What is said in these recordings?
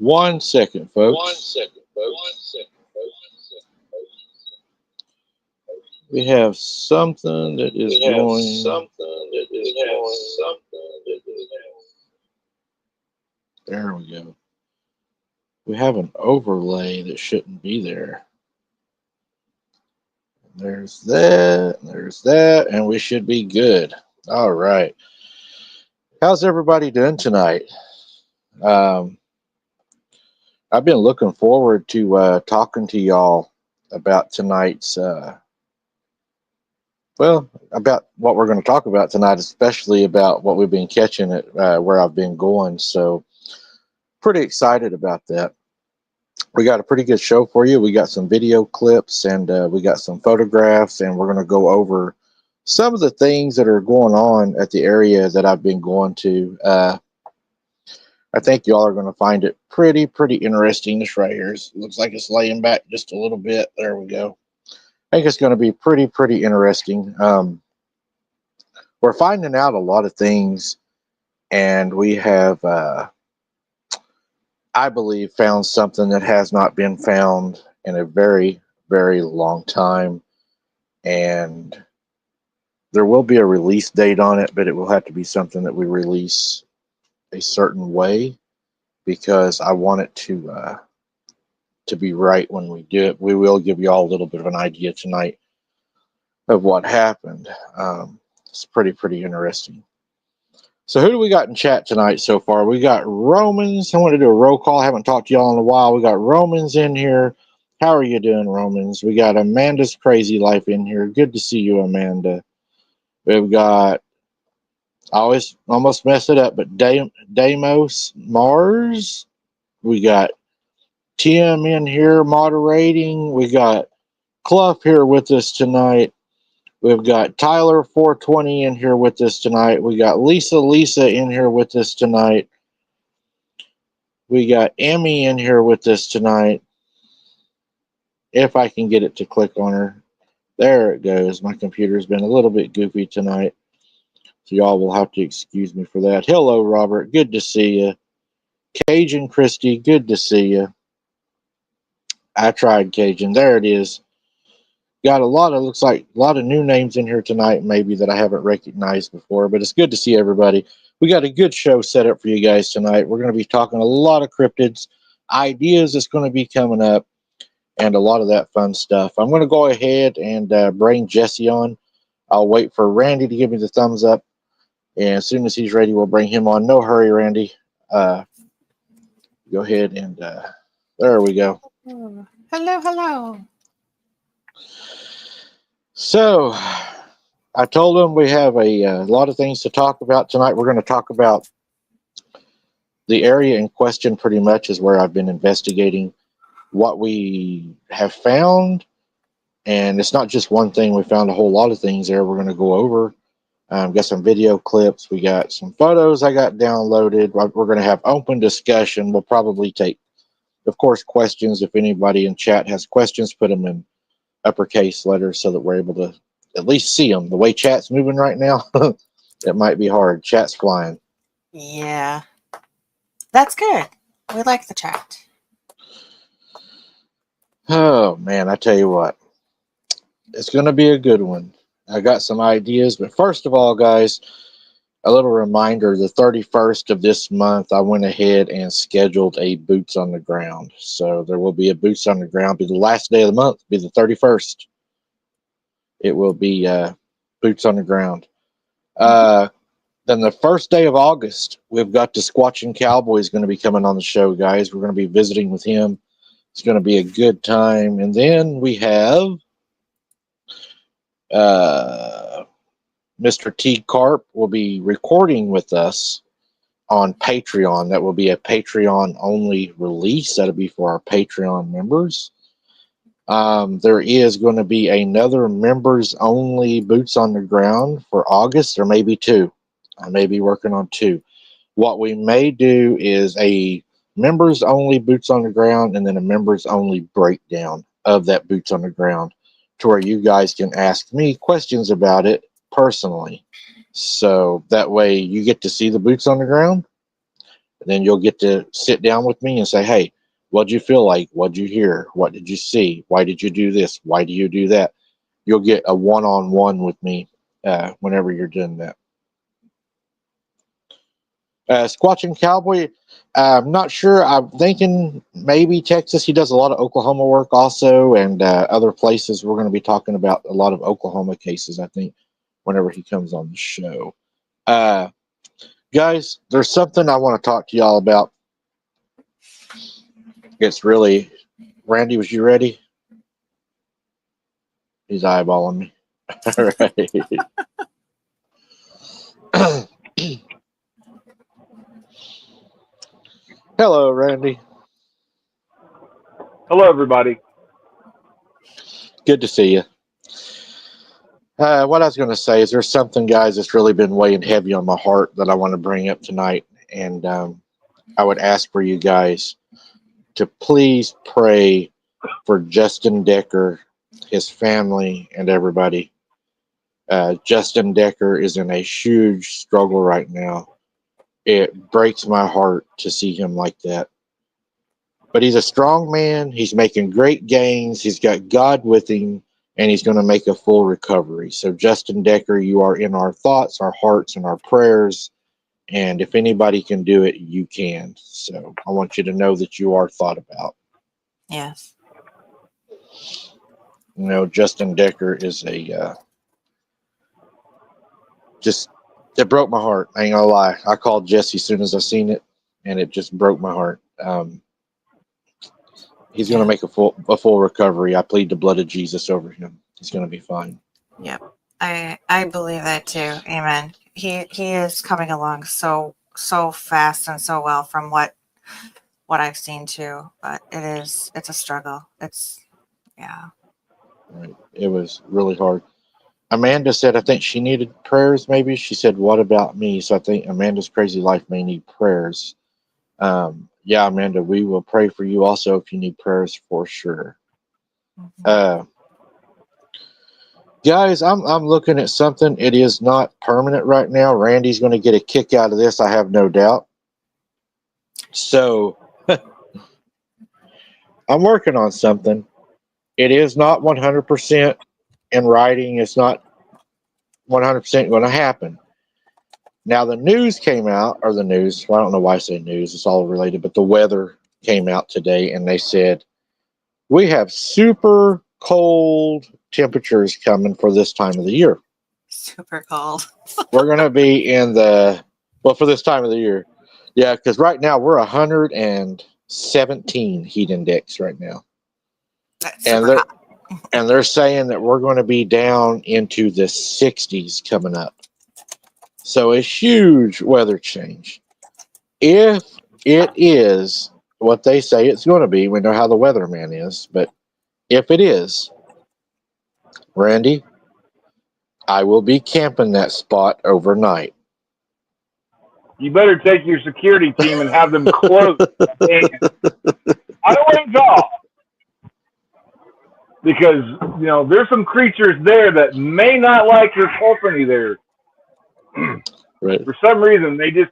1 second, folks. We have something that is going. There we go. We have an overlay that shouldn't be there. There's that, and we should be good. All right. How's everybody doing tonight? I've been looking forward to talking to y'all about tonight's, about what we're going to talk about tonight, especially about what we've been catching at where I've been going. So, pretty excited about that. We got a pretty good show for you. We got some video clips and we got some photographs, and we're going to go over some of the things that are going on at the area that I've been going to. I think y'all are going to find it pretty interesting. This right here looks like it's laying back just a little bit. There we go. I think it's going to be pretty interesting. We're finding out a lot of things, and we have, I believe, found something that has not been found in a very long time. And there will be a release date on it, but it will have to be something that we release a certain way, because I want it to be right when we do it. We will give you all a little bit of an idea tonight of what happened. It's pretty interesting. So who do we got in chat tonight so far? We got Romans. I want to do a roll call. I haven't talked to y'all in a while. We got Romans in here. How are you doing, Romans? We got Amanda's Crazy Life in here. Good to see you, Amanda. We've got, I always almost mess it up, but Damos Mars. We got Tim in here moderating. We got Clough here with us tonight. We've got Tyler 420 in here with us tonight. We got Lisa in here with us tonight. We got Emmy in here with us tonight. If I can get it to click on her. There it goes. My computer's been a little bit goofy tonight, so y'all will have to excuse me for that. Hello, Robert. Good to see you. Cajun Christie, good to see you. I tried Cajun. There it is. Got looks like a lot of new names in here tonight, maybe that I haven't recognized before, but it's good to see everybody. We got a good show set up for you guys tonight. We're going to be talking a lot of cryptids, ideas that's going to be coming up, and a lot of that fun stuff. I'm going to go ahead and bring Jesse on. I'll wait for Randy to give me the thumbs up, and as soon as he's ready, we'll bring him on. No hurry, Randy. Go ahead and there we go. Hello. So, I told them we have a lot of things to talk about tonight. We're going to talk about the area in question pretty much is where I've been investigating what we have found. And it's not just one thing. We found a whole lot of things there we're going to go over. Got some video clips. We got some photos I got downloaded. We're going to have open discussion. We'll probably take, of course, questions. If anybody in chat has questions, put them in uppercase letters so that we're able to at least see them. The way chat's moving right now, it might be hard. Chat's flying. Yeah, that's good. We like the chat. Oh man, I tell you what, it's going to be a good one. I got some ideas, but first of all, guys, a little reminder, the 31st of this month, I went ahead and scheduled a boots on the ground. So there will be a boots on the ground. Be the last day of the month, be the 31st. It will be boots on the ground. Then the first day of August, we've got the Squatching Cowboys going to be coming on the show, guys. We're going to be visiting with him. It's going to be a good time. And then we have Mr. T. Carp will be recording with us on Patreon. That will be a Patreon-only release. That'll be for our Patreon members. There is going to be another members-only Boots on the Ground for August, or maybe two. I may be working on two. What we may do is a members-only Boots on the Ground and then a members-only breakdown of that Boots on the Ground to where you guys can ask me questions about it personally. So that way you get to see the boots on the ground, Then you'll get to sit down with me and say, hey, what'd you feel like? What'd you hear? What did you see? Why did you do this? Why do you do that? You'll get a one-on-one with me whenever you're doing that. Squatching Cowboy, I'm not sure. I'm thinking maybe Texas. He does a lot of Oklahoma work also, and other places. We're going to be talking about a lot of Oklahoma cases, I think, whenever he comes on the show. Guys, there's something I want to talk to y'all about. It's really... Randy, was you ready? He's eyeballing me. All right. Hello, Randy. Hello, everybody. Good to see you. What I was going to say is there's something, guys, that's really been weighing heavy on my heart that I want to bring up tonight. And I would ask for you guys to please pray for Justin Decker, his family, and everybody. Justin Decker is in a huge struggle right now. It breaks my heart to see him like that. But he's a strong man. He's making great gains. He's got God with him, and he's going to make a full recovery. So, Justin Decker, you are in our thoughts, our hearts, and our prayers. And if anybody can do it, you can. So, I want you to know that you are thought about. Yes. You know, Justin Decker is a... it broke my heart. I ain't gonna lie. I called Jesse as soon as I seen it, and it just broke my heart. He's gonna make a full recovery. I plead the blood of Jesus over him. He's gonna be fine. Yep. I believe that too. Amen. He is coming along so fast and so well from what I've seen too. But it's a struggle. Yeah. Right. It was really hard. Amanda said, I think she needed prayers, maybe. She said, what about me? So I think Amanda's crazy life may need prayers. Yeah, Amanda, we will pray for you also if you need prayers for sure. Mm-hmm. Guys, I'm looking at something. It is not permanent right now. Randy's going to get a kick out of this, I have no doubt. So I'm working on something. It is not 100% in writing. It's not 100% going to happen. Now, the news came out, or the news, well, I don't know why I say news, it's all related, but the weather came out today, and they said, we have super cold temperatures coming for this time of the year. Super cold. We're going to be in for this time of the year. Yeah, because right now we're 117 heat index right now. That's super hot. And they're saying that we're going to be down into the 60s coming up. So a huge weather change. If it is what they say it's going to be, we know how the weatherman is, but if it is, Randy, I will be camping that spot overnight. You better take your security team and have them close. Highways off. Because, there's some creatures there that may not like your company there. Right. For some reason, they just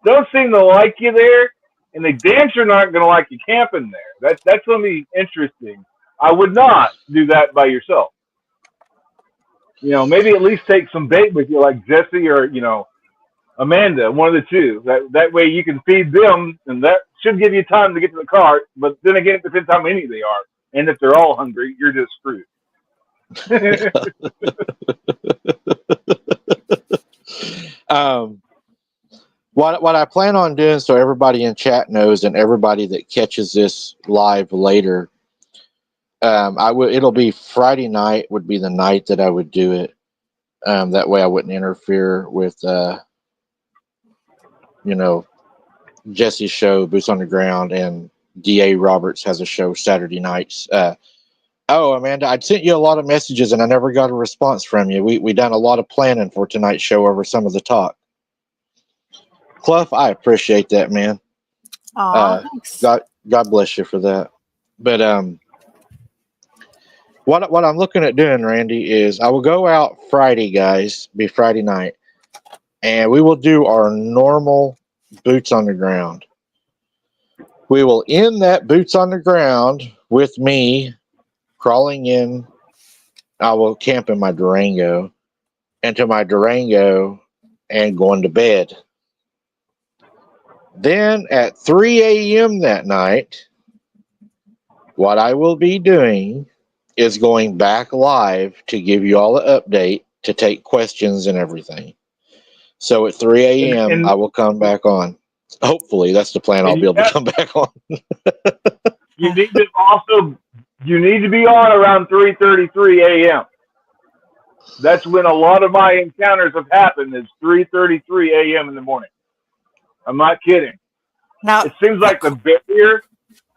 don't seem to like you there, and they damn sure not going to like you camping there. That's going to be interesting. I would not do that by yourself. Maybe at least take some bait with you, like Jesse or, Amanda, one of the two. That way you can feed them, and that should give you time to get to the cart. But then again, it depends how many they are. And if they're all hungry, you're just screwed. What I plan on doing, so everybody in chat knows, and everybody that catches this live later, it'll be Friday night would be the night that I would do it. That way I wouldn't interfere with, Jesse's show, Boots on the Ground, and D.A. Roberts has a show Saturday nights. Amanda, I'd sent you a lot of messages and I never got a response from you. We done a lot of planning for tonight's show over some of the talk. Clough, I appreciate that, man. Thanks. God bless you for that. But what I'm looking at doing, Randy, is I will go out Friday, guys, be Friday night, and we will do our normal boots on the ground. We will end that boots on the ground with me crawling in. I will camp in my Durango, into my Durango, and going to bed. Then at 3 a.m. that night, what I will be doing is going back live to give you all an update, to take questions and everything. So at 3 a.m. I will come back on. Hopefully, that's the plan. I'll be able to come back on. You need to also, you need to be on around 3:33 a.m. That's when a lot of my encounters have happened. Is 3:33 a.m. in the morning. I'm not kidding. Now, It seems like the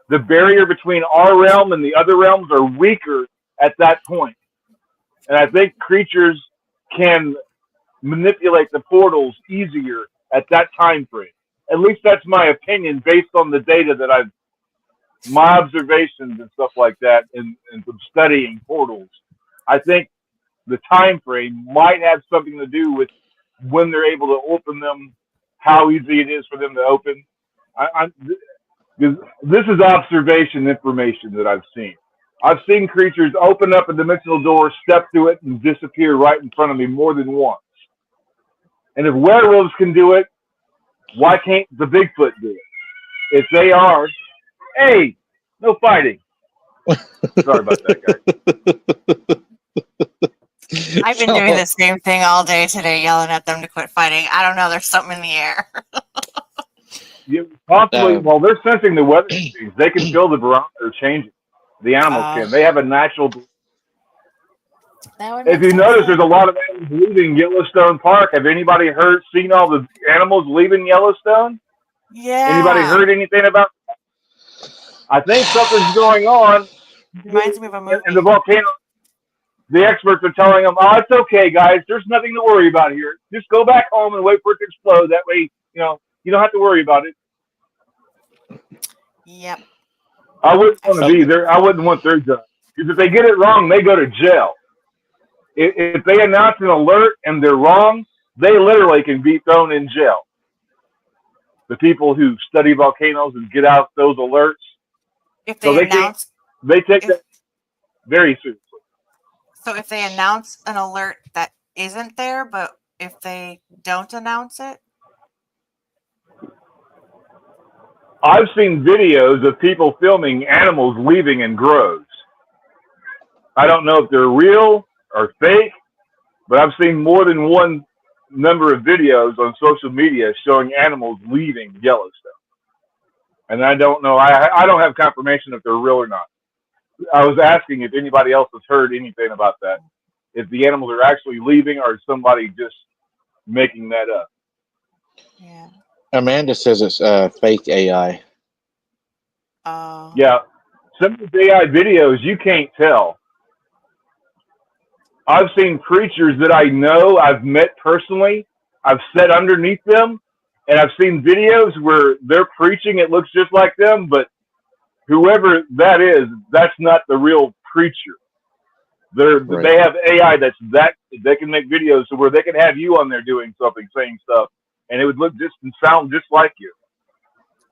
barrier between our realm and the other realms are weaker at that point. And I think creatures can manipulate the portals easier at that time frame. At least that's my opinion based on the data that my observations and stuff like that, and from studying portals. I think the time frame might have something to do with when they're able to open them, how easy it is for them to open. This is observation information that I've seen. I've seen creatures open up a dimensional door, step through it, and disappear right in front of me more than once. And if werewolves can do it, why can't the Bigfoot do it? If they are, hey, no fighting. Sorry about that, guys. I've been doing the same thing all day today, yelling at them to quit fighting. I don't know. There's something in the air. Possibly, well, they're sensing the weather change. They can feel the barometer changing. The animals can. They have a natural. If you notice, there's a lot of animals leaving Yellowstone Park. Have anybody seen all the animals leaving Yellowstone? Yeah. Anybody heard anything about that? I think something's going on. Reminds me of a movie. And the volcano, the experts are telling them, oh, it's okay, guys. There's nothing to worry about here. Just go back home and wait for it to explode. That way, you don't have to worry about it. Yep. I wouldn't want to be there. I wouldn't want their job. Because if they get it wrong, they go to jail. If they announce an alert and they're wrong, they literally can be thrown in jail. The people who study volcanoes and get out those alerts. If they announce, they take that very seriously. So if they announce an alert that isn't there, but if they don't announce it? I've seen videos of people filming animals leaving in groves. I don't know if they're real or fake, but I've seen more than one number of videos on social media showing animals leaving Yellowstone. And I don't know, I don't have confirmation if they're real or not. I was asking if anybody else has heard anything about that. If the animals are actually leaving or is somebody just making that up. Yeah. Amanda says it's fake AI. Oh. Yeah. Some of the AI videos, you can't tell. I've seen creatures that I know, I've met personally. I've sat underneath them, and I've seen videos where they're preaching. It looks just like them, but whoever that is, that's not the real preacher. Right. They have AI they can make videos so where they can have you on there doing something, saying stuff, and it would look just and sound just like you.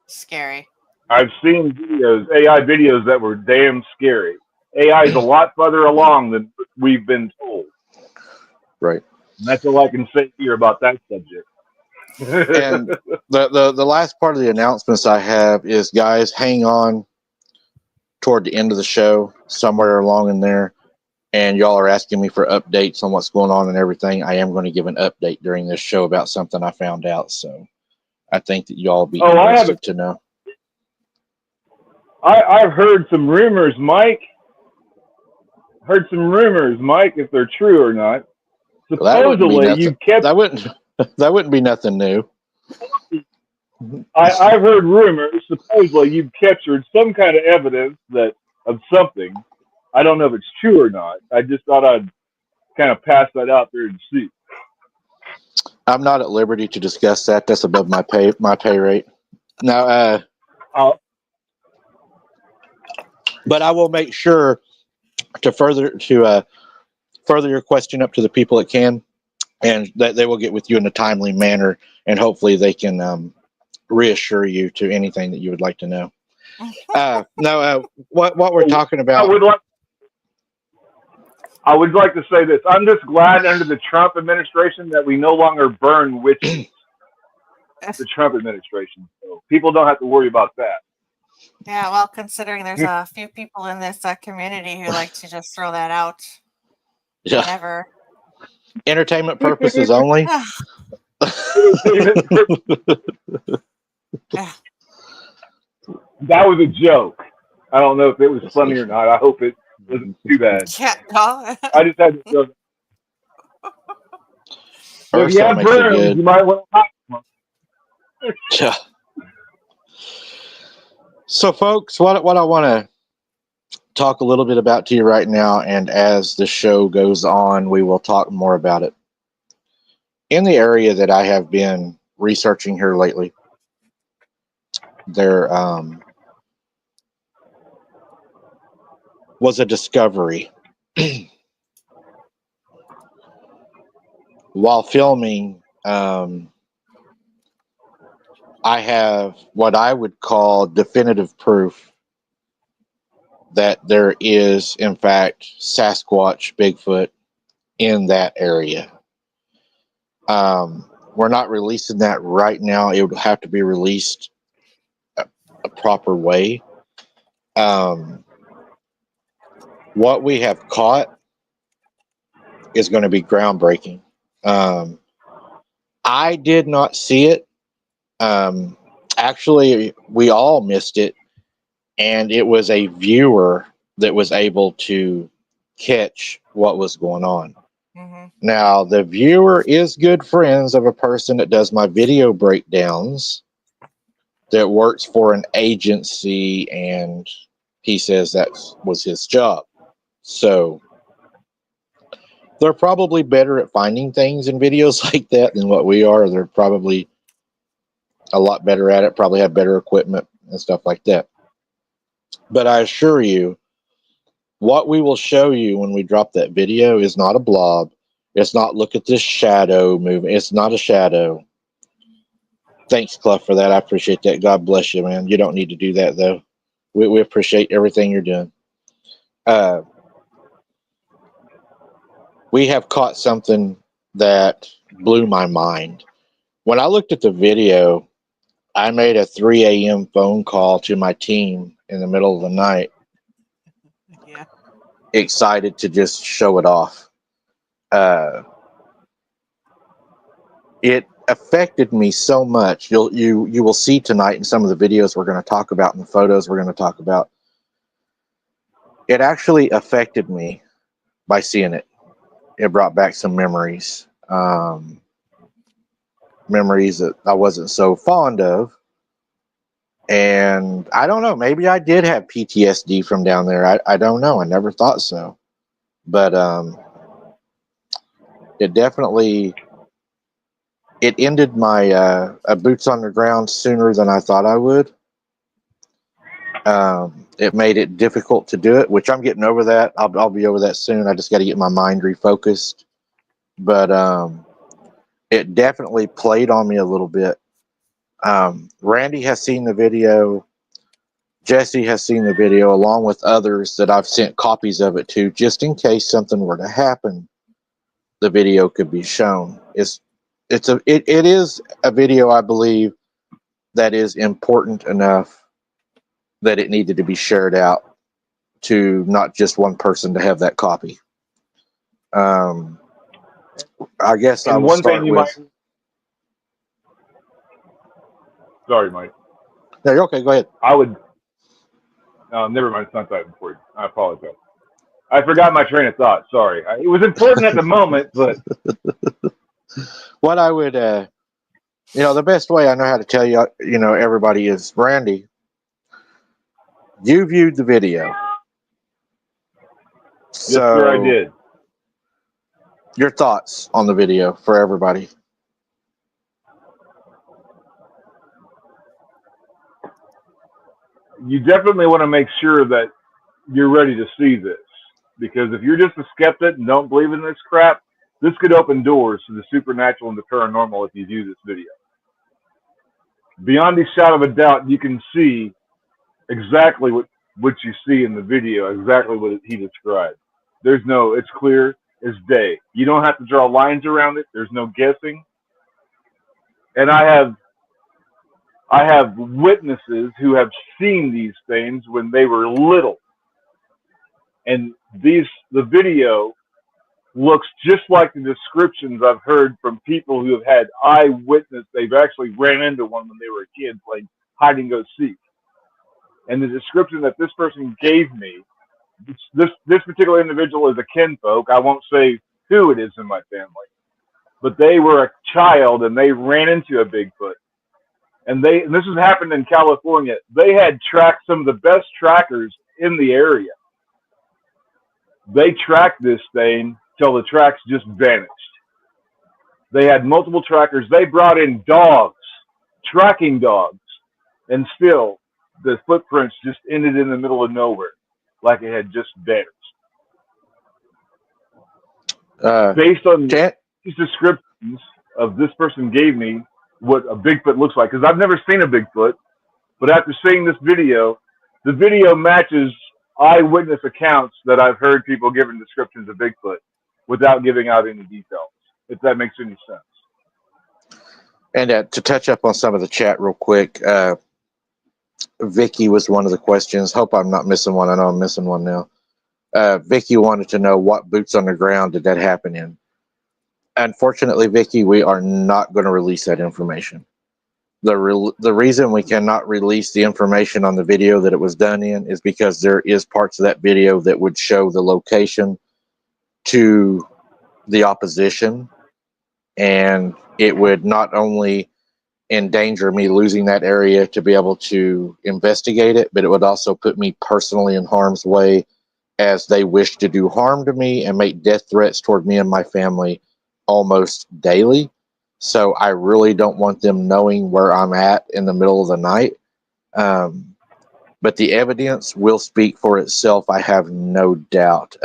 Scary. I've seen AI videos that were damn scary. AI is a lot further along than we've been told. Right. And that's all I can say here about that subject. And the last part of the announcements I have is, guys, hang on toward the end of the show, somewhere along in there, and y'all are asking me for updates on what's going on and everything. I am going to give an update during this show about something I found out. So I think that y'all will be interested to know. I've heard some rumors, Mike. If they're true or not. Supposedly, you've kept... That wouldn't be nothing new. I've heard rumors. Supposedly, you've captured some kind of evidence of something. I don't know if it's true or not. I just thought I'd kind of pass that out there and see. I'm not at liberty to discuss that. That's above my pay rate. Now, but I will make sure to further your question up to the people that can, and that they will get with you in a timely manner, and hopefully they can reassure you to anything that you would like to know. No, what we're talking I about. would like to say this. I'm just glad under the Trump administration that we no longer burn witches. The Trump administration, so people don't have to worry about that. Yeah, well, considering there's a few people in this community who like to just throw that out Yeah, whenever. entertainment purposes only. Yeah. That was a joke. I don't know if it was funny or not. I hope it wasn't too bad. Yeah, no. I just had to joke. So if you Ursula have makes it brooms, good. you might want to hide them. Yeah. So, folks, what I want to talk a little bit about to you right now, and as the show goes on, we will talk more about it. In the area that I have been researching here lately, there was a discovery. While filming, I have what I would call definitive proof that there is, in fact, Sasquatch, Bigfoot in that area. We're not releasing that right now. It would have to be released a proper way. What we have caught is going to be groundbreaking. I did not see it. Actually, we all missed it, and it was a viewer that was able to catch what was going on. Mm-hmm. Now, the viewer is good friends of a person that does my video breakdowns that works for an agency, and he says that was his job. So they're probably better at finding things in videos like that than what we are. They're probably a lot better at it, probably have better equipment and stuff like that. But I assure you, what we will show you when we drop that video is not a blob. It's not, look at this shadow moving. It's not a shadow. Thanks, Clef, for that. I appreciate that. God bless you, man. You don't need to do that, though. We appreciate everything you're doing. We have caught something that blew my mind. When I looked at the video, I made a 3 a.m. phone call to my team in the middle of the night, Yeah. excited to just show it off. It affected me so much. You will see tonight in some of the videos we're going to talk about and the photos we're going to talk about. It actually affected me by seeing it. It brought back some memories. Memories that I wasn't so fond of. And I don't know, maybe I did have PTSD from down there. I don't know. I never thought so. But it definitely, it ended my boots on the ground sooner than I thought I would. It made it difficult to do it, which I'm getting over that. I'll be over that soon. I just got to get my mind refocused. But it definitely played on me a little bit. Randy has seen the video. Jesse has seen the video, along with others that I've sent copies of it to, just in case something were to happen. The video could be shown. It is a video, I believe, that is important enough that it needed to be shared out to not just one person to have that copy. I guess I And will one thing start you with. Sorry, Mike. No, you're okay. Go ahead. I would. Never mind. It's not that important. I apologize. I forgot my train of thought. Sorry. It was important at the moment, but What I would, the best way I know how to tell you, everybody is, Randy, you viewed the video. yes, sir, I did. Your thoughts on the video for everybody. You definitely want to make sure that you're ready to see this, because if you're just a skeptic and don't believe in this crap, this could open doors to the supernatural and the paranormal if you view this video. beyond a shadow of a doubt, you can see exactly what you see in the video, exactly what he described. There's no, it's clear as day. You don't have to draw lines around it. There's no guessing. And I have witnesses who have seen these things when they were little. And the video looks just like the descriptions I've heard from people who have had eyewitness. They've actually ran into one when they were a kid playing hide and go seek. And the description that this person gave me, this particular individual is a kinfolk. I won't say who it is in my family, but they were a child and they ran into a Bigfoot. And this has happened in California. They had tracked some of the best trackers in the area. They tracked this thing till the tracks just vanished. They had multiple trackers. They brought in dogs, tracking dogs, and still the footprints just ended in the middle of nowhere, like it had just vanished. Based on these descriptions of this person gave me what a Bigfoot looks like, because I've never seen a Bigfoot, but after seeing this video, the video matches eyewitness accounts that I've heard people giving descriptions of Bigfoot without giving out any details, if that makes any sense. And to touch up on some of the chat real quick, Vicky was one of the questions. Hope I'm not missing one. I know I'm missing one now. Vicky wanted to know what boots on the ground did that happen in. Unfortunately, Vicky, we are not going to release that information. The reason we cannot release the information on the video that it was done in is because there is parts of that video that would show the location to the opposition, and it would not only endanger me losing that area to be able to investigate it, but it would also put me personally in harm's way, as they wish to do harm to me and make death threats toward me and my family almost daily. So I really don't want them knowing where I'm at in the middle of the night. But the evidence will speak for itself, I have no doubt.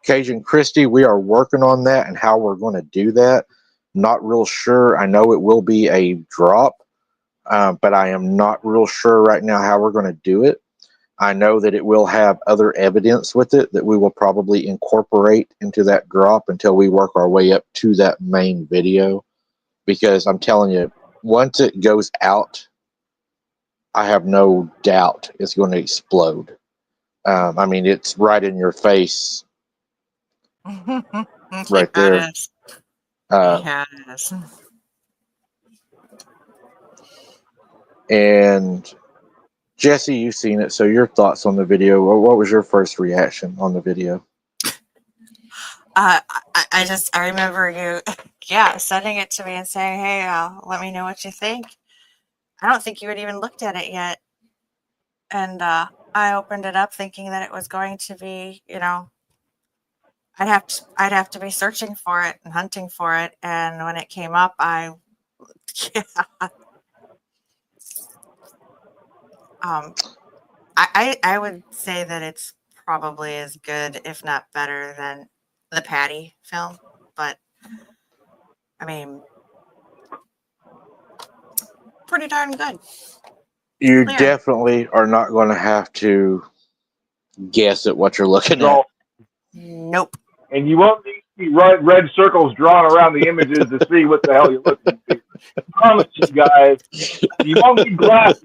Cajun Christie, we are working on that and how we're going to do that. Not real sure. I know it will be a drop, but I am not real sure right now how we're going to do it. I know that it will have other evidence with it that we will probably incorporate into that drop until we work our way up to that main video. Because I'm telling you, once it goes out, I have no doubt it's going to explode. I mean, it's right in your face. Right there. It is. Yeah, it is. And Jesse, you've seen it, so your thoughts on the video. What was your first reaction on the video? I remember you, sending it to me and saying, "Hey, let me know what you think." I don't think you had even looked at it yet, and I opened it up thinking that it was going to be, I'd have to be searching for it and hunting for it, and when it came up, I would say that it's probably as good, if not better, than the Patty film, but I mean, pretty darn good. You Clear. definitely are not going to have to guess at what you're looking at. Nope. And you won't need to see red circles drawn around the images to see what the hell you're looking at. I promise you guys, you won't need glasses.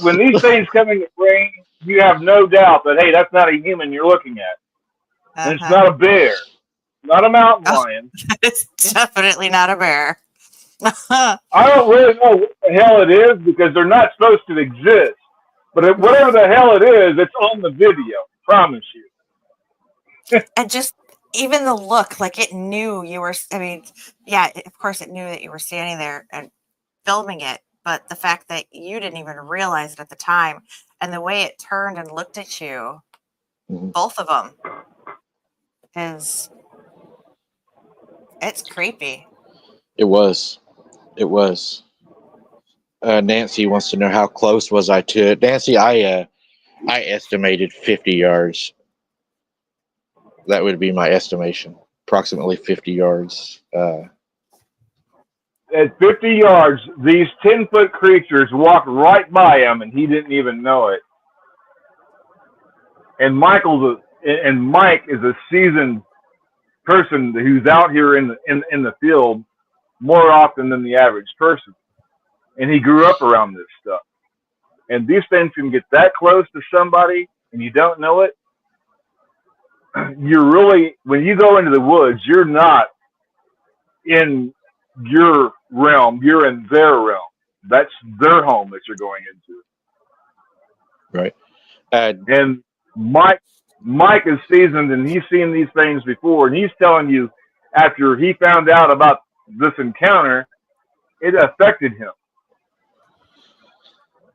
When these things come into frame, you have no doubt that, hey, that's not a human you're looking at. And it's not a bear, not a mountain lion. It's definitely not a bear. I don't really know what the hell it is because they're not supposed to exist. But whatever the hell it is, it's on the video. Promise you. And just even the look, like it knew you were, of course it knew that you were standing there and filming it. But the fact that you didn't even realize it at the time, and the way it turned and looked at you, both of them, it's creepy. It was. Nancy wants to know how close was I to it. Nancy, I estimated 50 yards. That would be my estimation. Approximately 50 yards. at 50 yards, these 10-foot creatures walked right by him, and he didn't even know it. And Mike is a seasoned person who's out here in the field more often than the average person, and he grew up around this stuff. And these things can get that close to somebody, and you don't know it. You're really, when you go into the woods, you're not in your realm, you're in their realm. That's their home that you're going into. Right. And Mike is seasoned, and he's seen these things before, and he's telling you after he found out about this encounter, it affected him.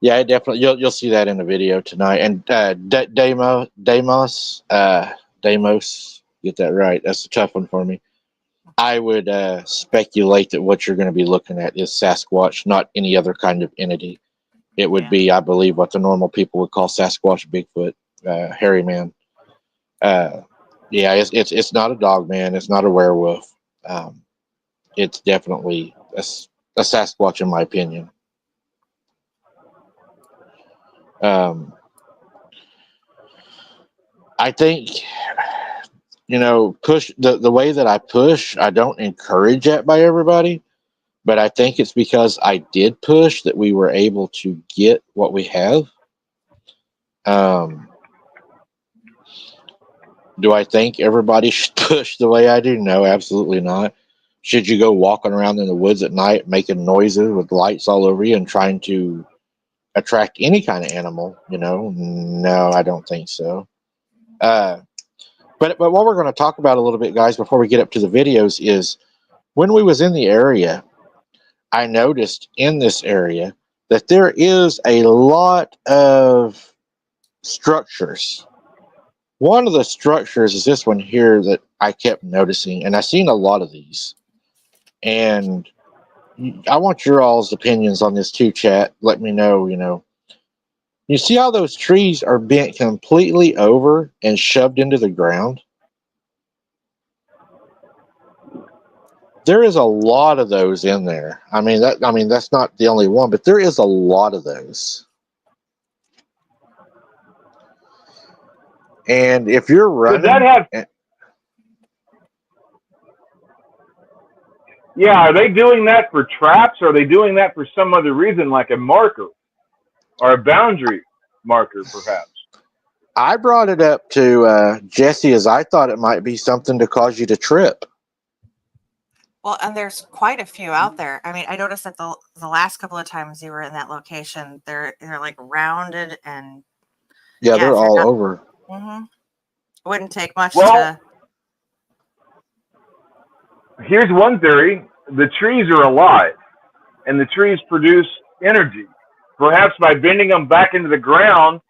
Yeah, it definitely. You'll see that in the video tonight. And Deimos, get that right. That's a tough one for me. I would speculate that what you're going to be looking at is Sasquatch, not any other kind of entity. It would be, I believe, what the normal people would call Sasquatch, Bigfoot, hairy man. It's not a dog man. It's not a werewolf. It's definitely a Sasquatch, in my opinion. I think, push the way that I push, I don't encourage that by everybody, but I think it's because I did push that we were able to get what we have. Do I think everybody should push the way I do? No, absolutely not. Should you go walking around in the woods at night making noises with lights all over you and trying to attract any kind of animal? No, I don't think so. But what we're going to talk about a little bit, guys, before we get up to the videos, is when we was in the area, I noticed in this area that there is a lot of structures. One of the structures is this one here that I kept noticing, and I've seen a lot of these. And I want your all's opinions on this too, chat. Let me know, You see how those trees are bent completely over and shoved into the ground? There is a lot of those in there. That's not the only one, but there is a lot of those. And if you're running, are they doing that for traps, or are they doing that for some other reason, like a marker or a boundary marker, perhaps? I brought it up to Jesse as I thought it might be something to cause you to trip. Well, and there's quite a few out there. I mean, I noticed that the last couple of times you were in that location, they're like rounded and they're all over. Mm-hmm. It wouldn't take much to. Here's one theory: the trees are alive, and the trees produce energy. Perhaps by bending them back into the ground,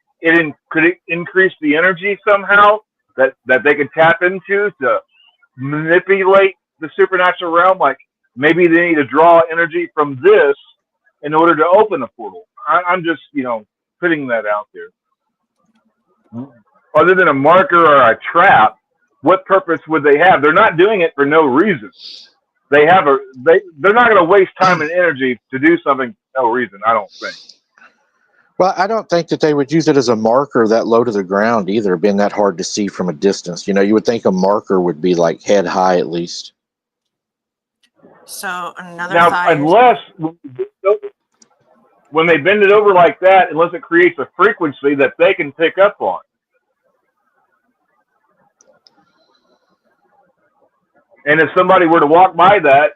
could increase the energy somehow that they could tap into to manipulate the supernatural realm. Like maybe they need to draw energy from this in order to open a portal. I'm just putting that out there. Other than a marker or a trap, what purpose would they have? They're not doing it for no reason. They're not going to waste time and energy to do something for no reason, I don't think. Well, I don't think that they would use it as a marker that low to the ground either, being that hard to see from a distance. You would think a marker would be like head high at least. So another now, unless when they bend it over like that, unless it creates a frequency that they can pick up on. And if somebody were to walk by that,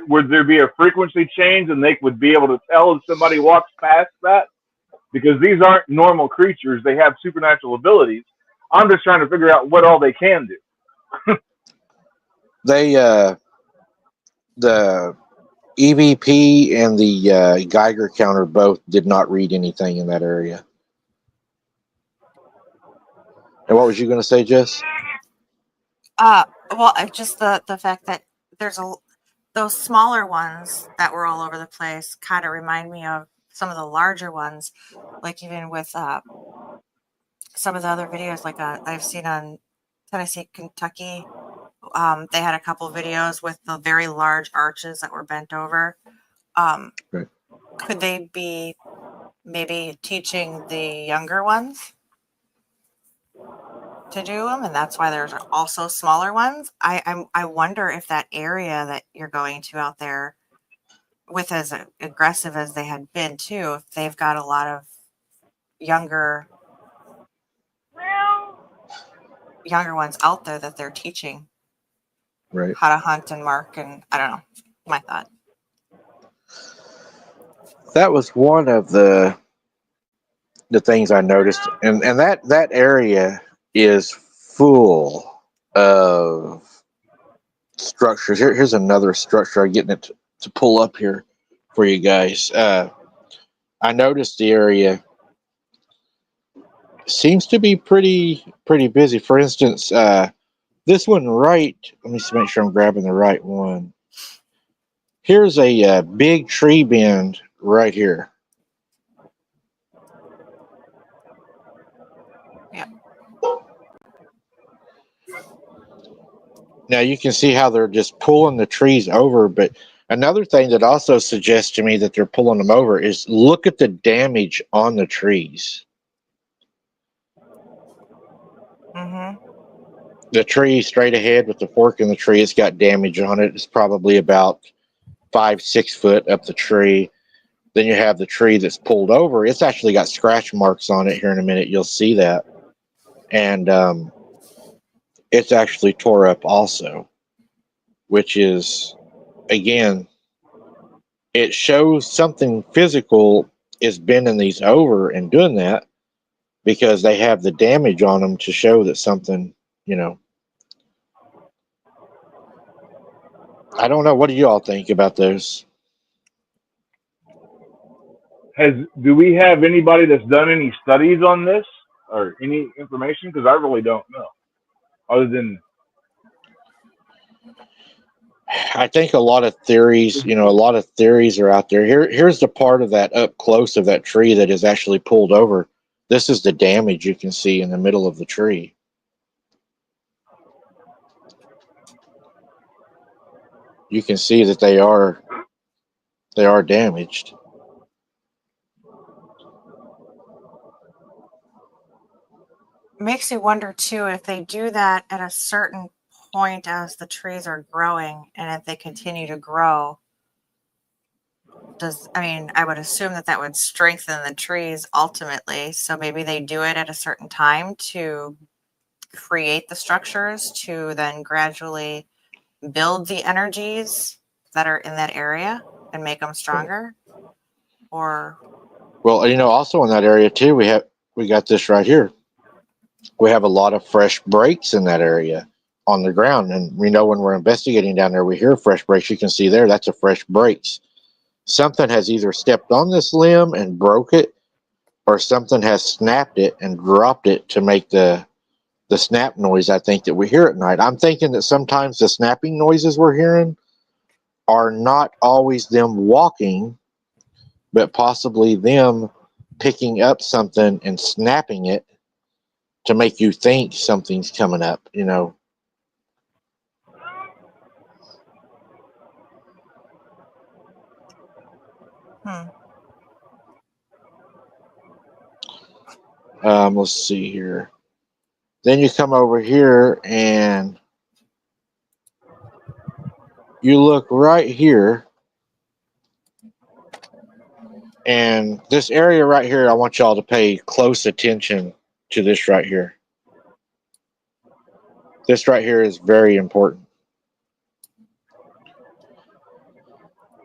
would there be a frequency change and they would be able to tell if somebody walks past that? Because these aren't normal creatures. They have supernatural abilities. I'm just trying to figure out what all they can do. The EVP and the Geiger counter both did not read anything in that area. And what was you going to say, Jess? Well, just the fact that there's those smaller ones that were all over the place kind of remind me of some of the larger ones, like even with some of the other videos like I've seen on Tennessee, Kentucky. They had a couple videos with the very large arches that were bent over. Right. Could they be maybe teaching the younger ones to do them, and that's why there's also smaller ones? I wonder if that area that you're going to out there, with as aggressive as they had been too, if they've got a lot of younger ones out there that they're teaching Right. how to hunt and mark, and I don't know. My thought. That was one of the things I noticed, and that area is full of structures. Here's another structure. I'm getting it to pull up here for you guys. I noticed the area seems to be pretty busy. For instance, this one right. Let me make sure I'm grabbing the right one. Here's a big tree bend right here. Yeah. Now you can see how they're just pulling the trees over, but another thing that also suggests to me that they're pulling them over is look at the damage on the trees. Mm-hmm. The tree straight ahead with the fork in the tree, it's got damage on it. It's probably about 5-6 foot up the tree. Then you have the tree that's pulled over. It's actually got scratch marks on it. Here in a minute, you'll see that. And it's actually tore up also, which is, again, it shows something physical is bending these over and doing that because they have the damage on them to show that something, I don't know. What do you all think about those? Do we have anybody that's done any studies on this or any information? Because I really don't know, other than I think a lot of theories, are out there. Here's the part of that up close of that tree that is actually pulled over. This is the damage you can see in the middle of the tree. You can see that they are damaged. Makes you wonder too if they do that at a certain point as the trees are growing, and if they continue to grow, I would assume that would strengthen the trees ultimately. So maybe they do it at a certain time to create the structures to then gradually build the energies that are in that area and make them stronger. Or Well, also in that area too, we got this right here. We have a lot of fresh breaks in that area on the ground, and we know when we're investigating down there, we hear fresh breaks. You can see there, that's a fresh breaks. Something has either stepped on this limb and broke it, or something has snapped it and dropped it to make the snap noise I think that we hear at night. I'm thinking that sometimes the snapping noises we're hearing are not always them walking, but possibly them picking up something and snapping it to make you think something's coming up, Let's see here. Then you come over here and you look right here. And this area right here, I want y'all to pay close attention to this right here. This right here is very important.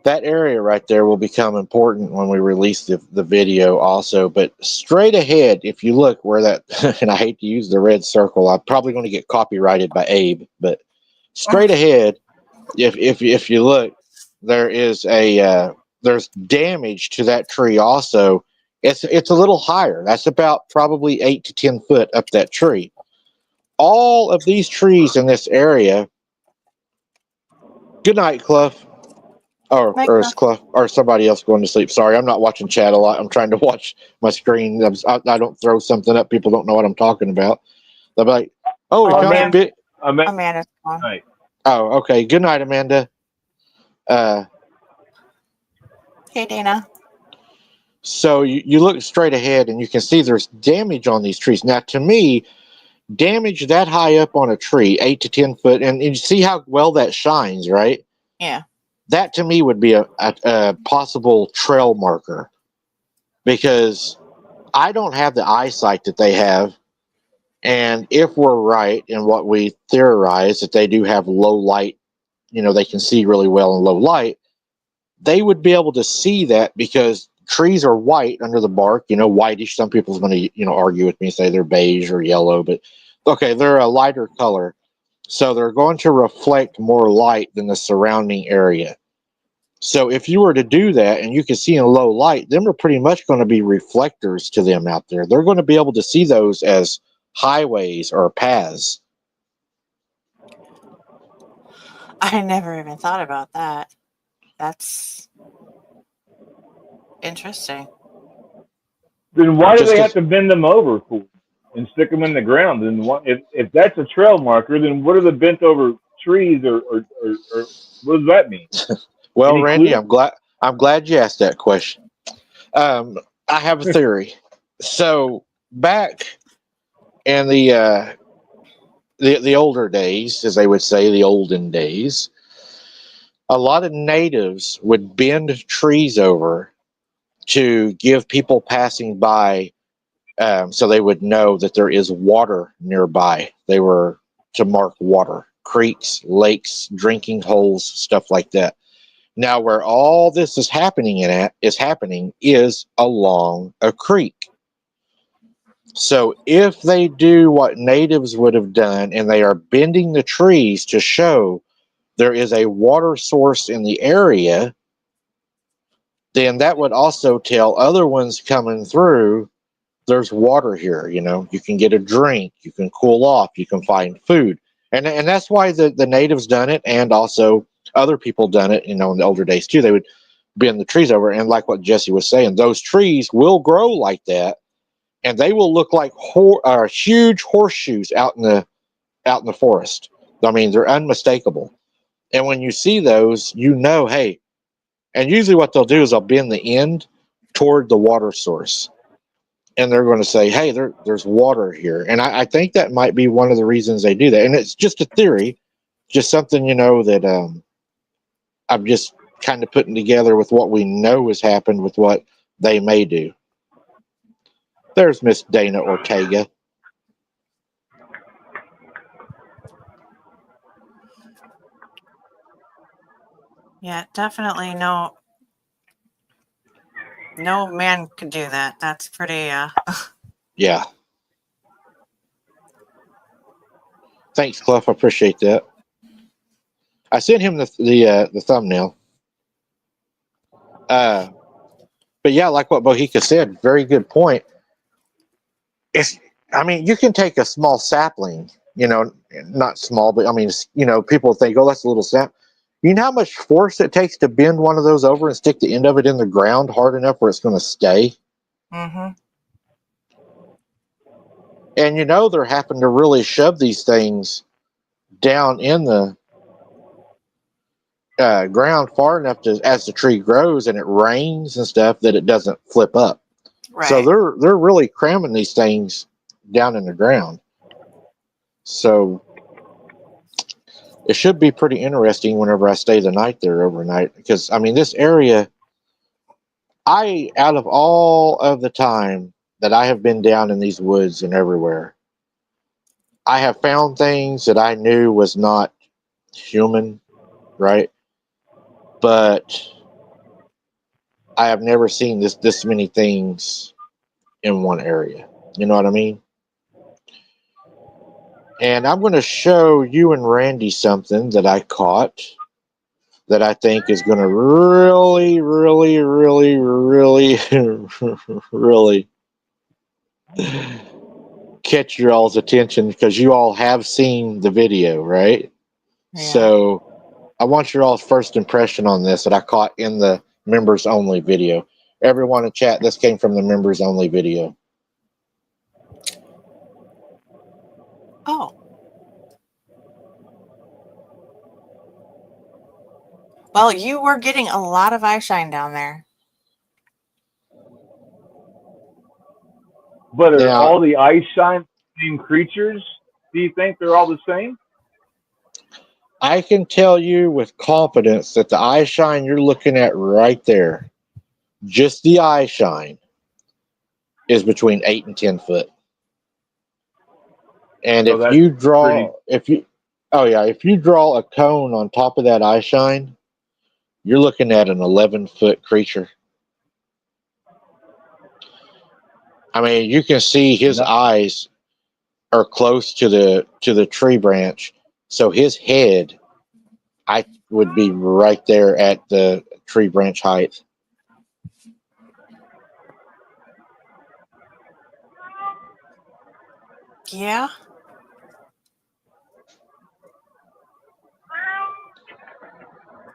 That area right there will become important when we release the video also. But straight ahead, if you look where that, and I hate to use the red circle, I'm probably going to get copyrighted by Abe, but straight ahead, if you look, there is there's damage to that tree also. It's a little higher. That's about probably 8 to 10 foot up that tree. All of these trees in this area. Good night, Clough. Or is Clough or somebody else going to sleep? Sorry, I'm not watching chat a lot. I'm trying to watch my screen. I don't throw something up. People don't know what I'm talking about. They'll be like, "Oh, we found a bit." Amanda's gone. Right. Oh, okay. Good night, Amanda. Hey, Dana. So you look straight ahead and you can see there's damage on these trees. Now, to me, damage that high up on a tree, 8 to 10 foot, and you see how well that shines, right? Yeah. That to me would be a possible trail marker, because I don't have the eyesight that they have. And if we're right in what we theorize, that they do have low light, they can see really well in low light, they would be able to see that because trees are white under the bark, whitish. Some people's going to, argue with me, say they're beige or yellow, but okay, they're a lighter color. So they're going to reflect more light than the surrounding area. So if you were to do that and you can see in low light, them are pretty much going to be reflectors to them out there. They're going to be able to see those as highways or paths. I never even thought about that. That's interesting. Then why do Just they have 'cause- to bend them over for and stick them in the ground? Then if that's a trail marker, then what are the bent over trees or what does that mean? well, Any Randy, clue? I'm glad you asked that question. I have a theory. So back in the older days, as they would say, the olden days, a lot of natives would bend trees over to give people passing by, so they would know that there is water nearby. They were to mark water, creeks, lakes, drinking holes, stuff like that. Now, where all this is happening is along a creek. So if they do what natives would have done and they are bending the trees to show there is a water source in the area, then that would also tell other ones coming through there's water here. You can get a drink, you can cool off, you can find food. And that's why the natives done it, and also other people done it, in the older days too. They would bend the trees over, and like what Jesse was saying, those trees will grow like that, and they will look like huge horseshoes out in the forest. I mean, they're unmistakable. And when you see those, hey, and usually what they'll do is they'll bend the end toward the water source. And they're going to say, hey, there's water here. And I think that might be one of the reasons they do that. And it's just a theory, just something, that I'm just kind of putting together with what we know has happened with what they may do. There's Miss Dana Ortega. Yeah, definitely no man could do that. That's pretty Yeah. Thanks, Clough. I appreciate that. I sent him the thumbnail. But yeah, like what Bohica said, very good point. You can take a small sapling, not small, but people think, oh, that's a little sap. You know how much force it takes to bend one of those over and stick the end of it in the ground hard enough where it's going to stay? mm-hmm. And they're having to really shove these things down in the ground far enough to, as the tree grows and it rains and stuff, that it doesn't flip up. Right. So they're really cramming these things down in the ground. So it should be pretty interesting whenever I stay the night there overnight, because this area, out of all of the time that I have been down in these woods and everywhere, I have found things that I knew was not human, right? But I have never seen this many things in one area. You know what I mean? And I'm going to show you and Randy something that I caught that I think is going to really, really, really, really, really catch your all's attention, because you all have seen the video, right? Yeah. So I want your all's first impression on this that I caught in the members only video. Everyone in chat, this came from the members only video. Oh. Well, you were getting a lot of eye shine down there. But are Now, all the eye shine same creatures? Do you think they're all the same? I can tell you with confidence that the eye shine you're looking at right there, just the eye shine, is between 8 and 10 foot. And So if that's you pretty. draw, if you draw a cone on top of that eye shine, you're looking at an 11-foot creature. I mean, you can see his No, eyes are close to the tree branch, so his head, I would be right there at the tree branch height. Yeah.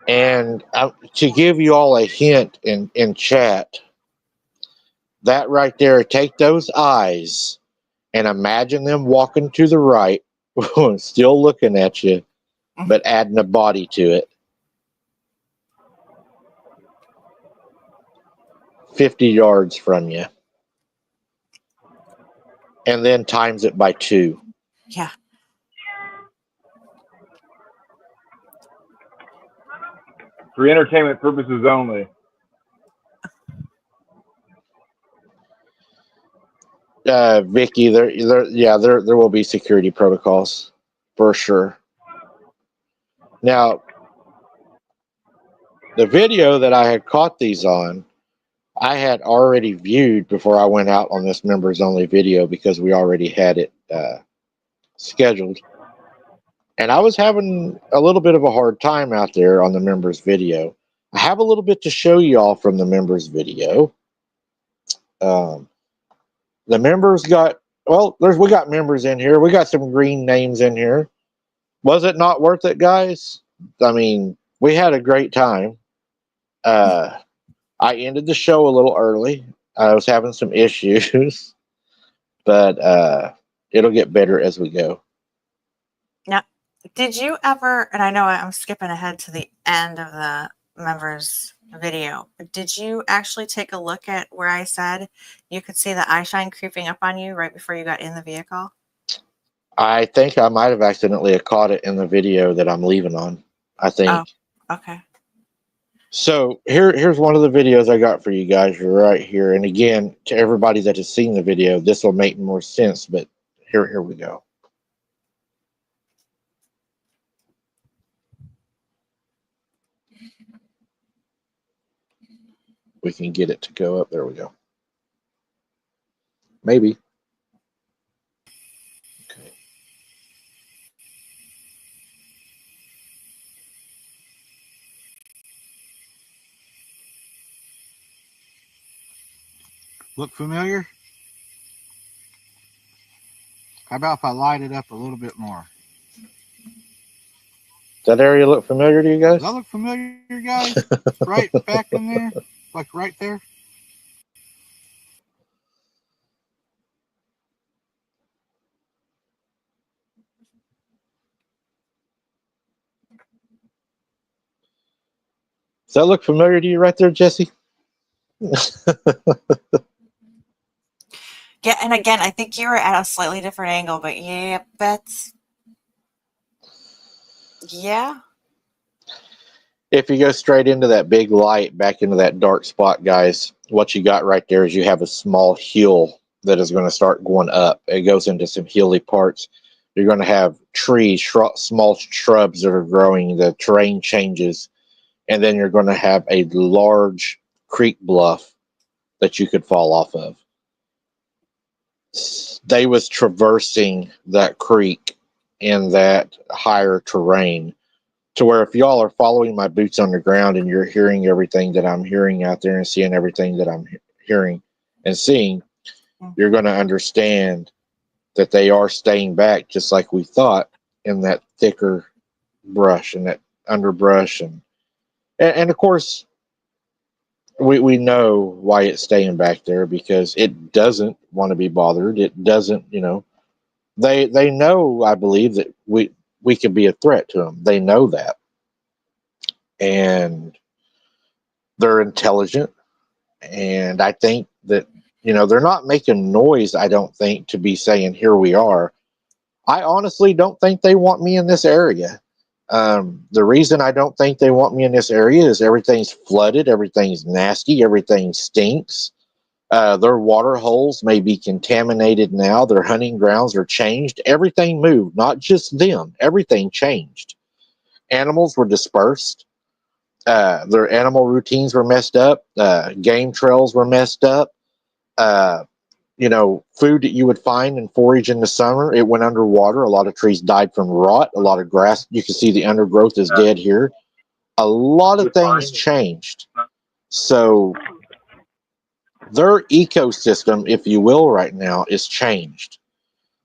And to give you all a hint in chat, that right there, take those eyes and imagine them walking to the right, still looking at you, but adding a body to it. 50 yards from you. And then times it by 2. Yeah. for entertainment purposes only. Vicky, there will be security protocols for sure. Now, the video that I had caught these on, I had already viewed before I went out on this members only video because we already had it scheduled. And I was having a little bit of a hard time out there on the members video. I have a little bit to show y'all from the members video. The members got, we got members in here. We got some green names in here. Was it not worth it, guys? I mean, we had a great time. I ended the show a little early. I was having some issues, but it'll get better as we go. Now, did you ever, and I know I'm skipping ahead to the end of the members video, but did you actually take a look at where I said you could see the eye shine creeping up on you right before you got in the vehicle? I think I might have accidentally caught it in the video that I'm leaving on. I think. Oh, okay. So here's one of the videos I got for you guys right here. And again, to everybody that has seen the video, this will make more sense. But here we go. We can get it to go up. There we go. Maybe. Okay. Look familiar? How about if I light it up a little bit more? Does that area look familiar to you guys? Does that look familiar, guys? Right back in there? Like right there? Does that look familiar to you right there, Jesse? Yeah, and again, I think you were at a slightly different angle, but yeah, yeah. If you go straight into that big light, back into that dark spot, guys, what you got right there is you have a small hill that is going to start going up. It goes into some hilly parts. You're going to have trees, small shrubs that are growing. The terrain changes. And then you're going to have a large creek bluff that you could fall off of. They was traversing that creek in that higher terrain to where if y'all are following my boots on the ground and you're hearing everything that I'm hearing out there and seeing everything that I'm hearing and seeing, you're going to understand that they are staying back just like we thought in that thicker brush and that underbrush. And of course, we know why it's staying back there because it doesn't want to be bothered. It doesn't, they know, I believe, that we could be a threat to them. They know that. And they're intelligent. And I think that, they're not making noise, I don't think, to be saying, here we are. I honestly don't think they want me in this area. The reason I don't think they want me in this area is everything's flooded, everything's nasty, everything stinks. Their water holes may be contaminated now. Their hunting grounds are changed. Everything moved, not just them. Everything changed. Animals were dispersed. Their animal routines were messed up. Game trails were messed up. Food that you would find and forage in the summer, it went underwater. A lot of trees died from rot. A lot of grass, you can see the undergrowth is dead here. A lot of things changed. So their ecosystem, if you will, right now is changed.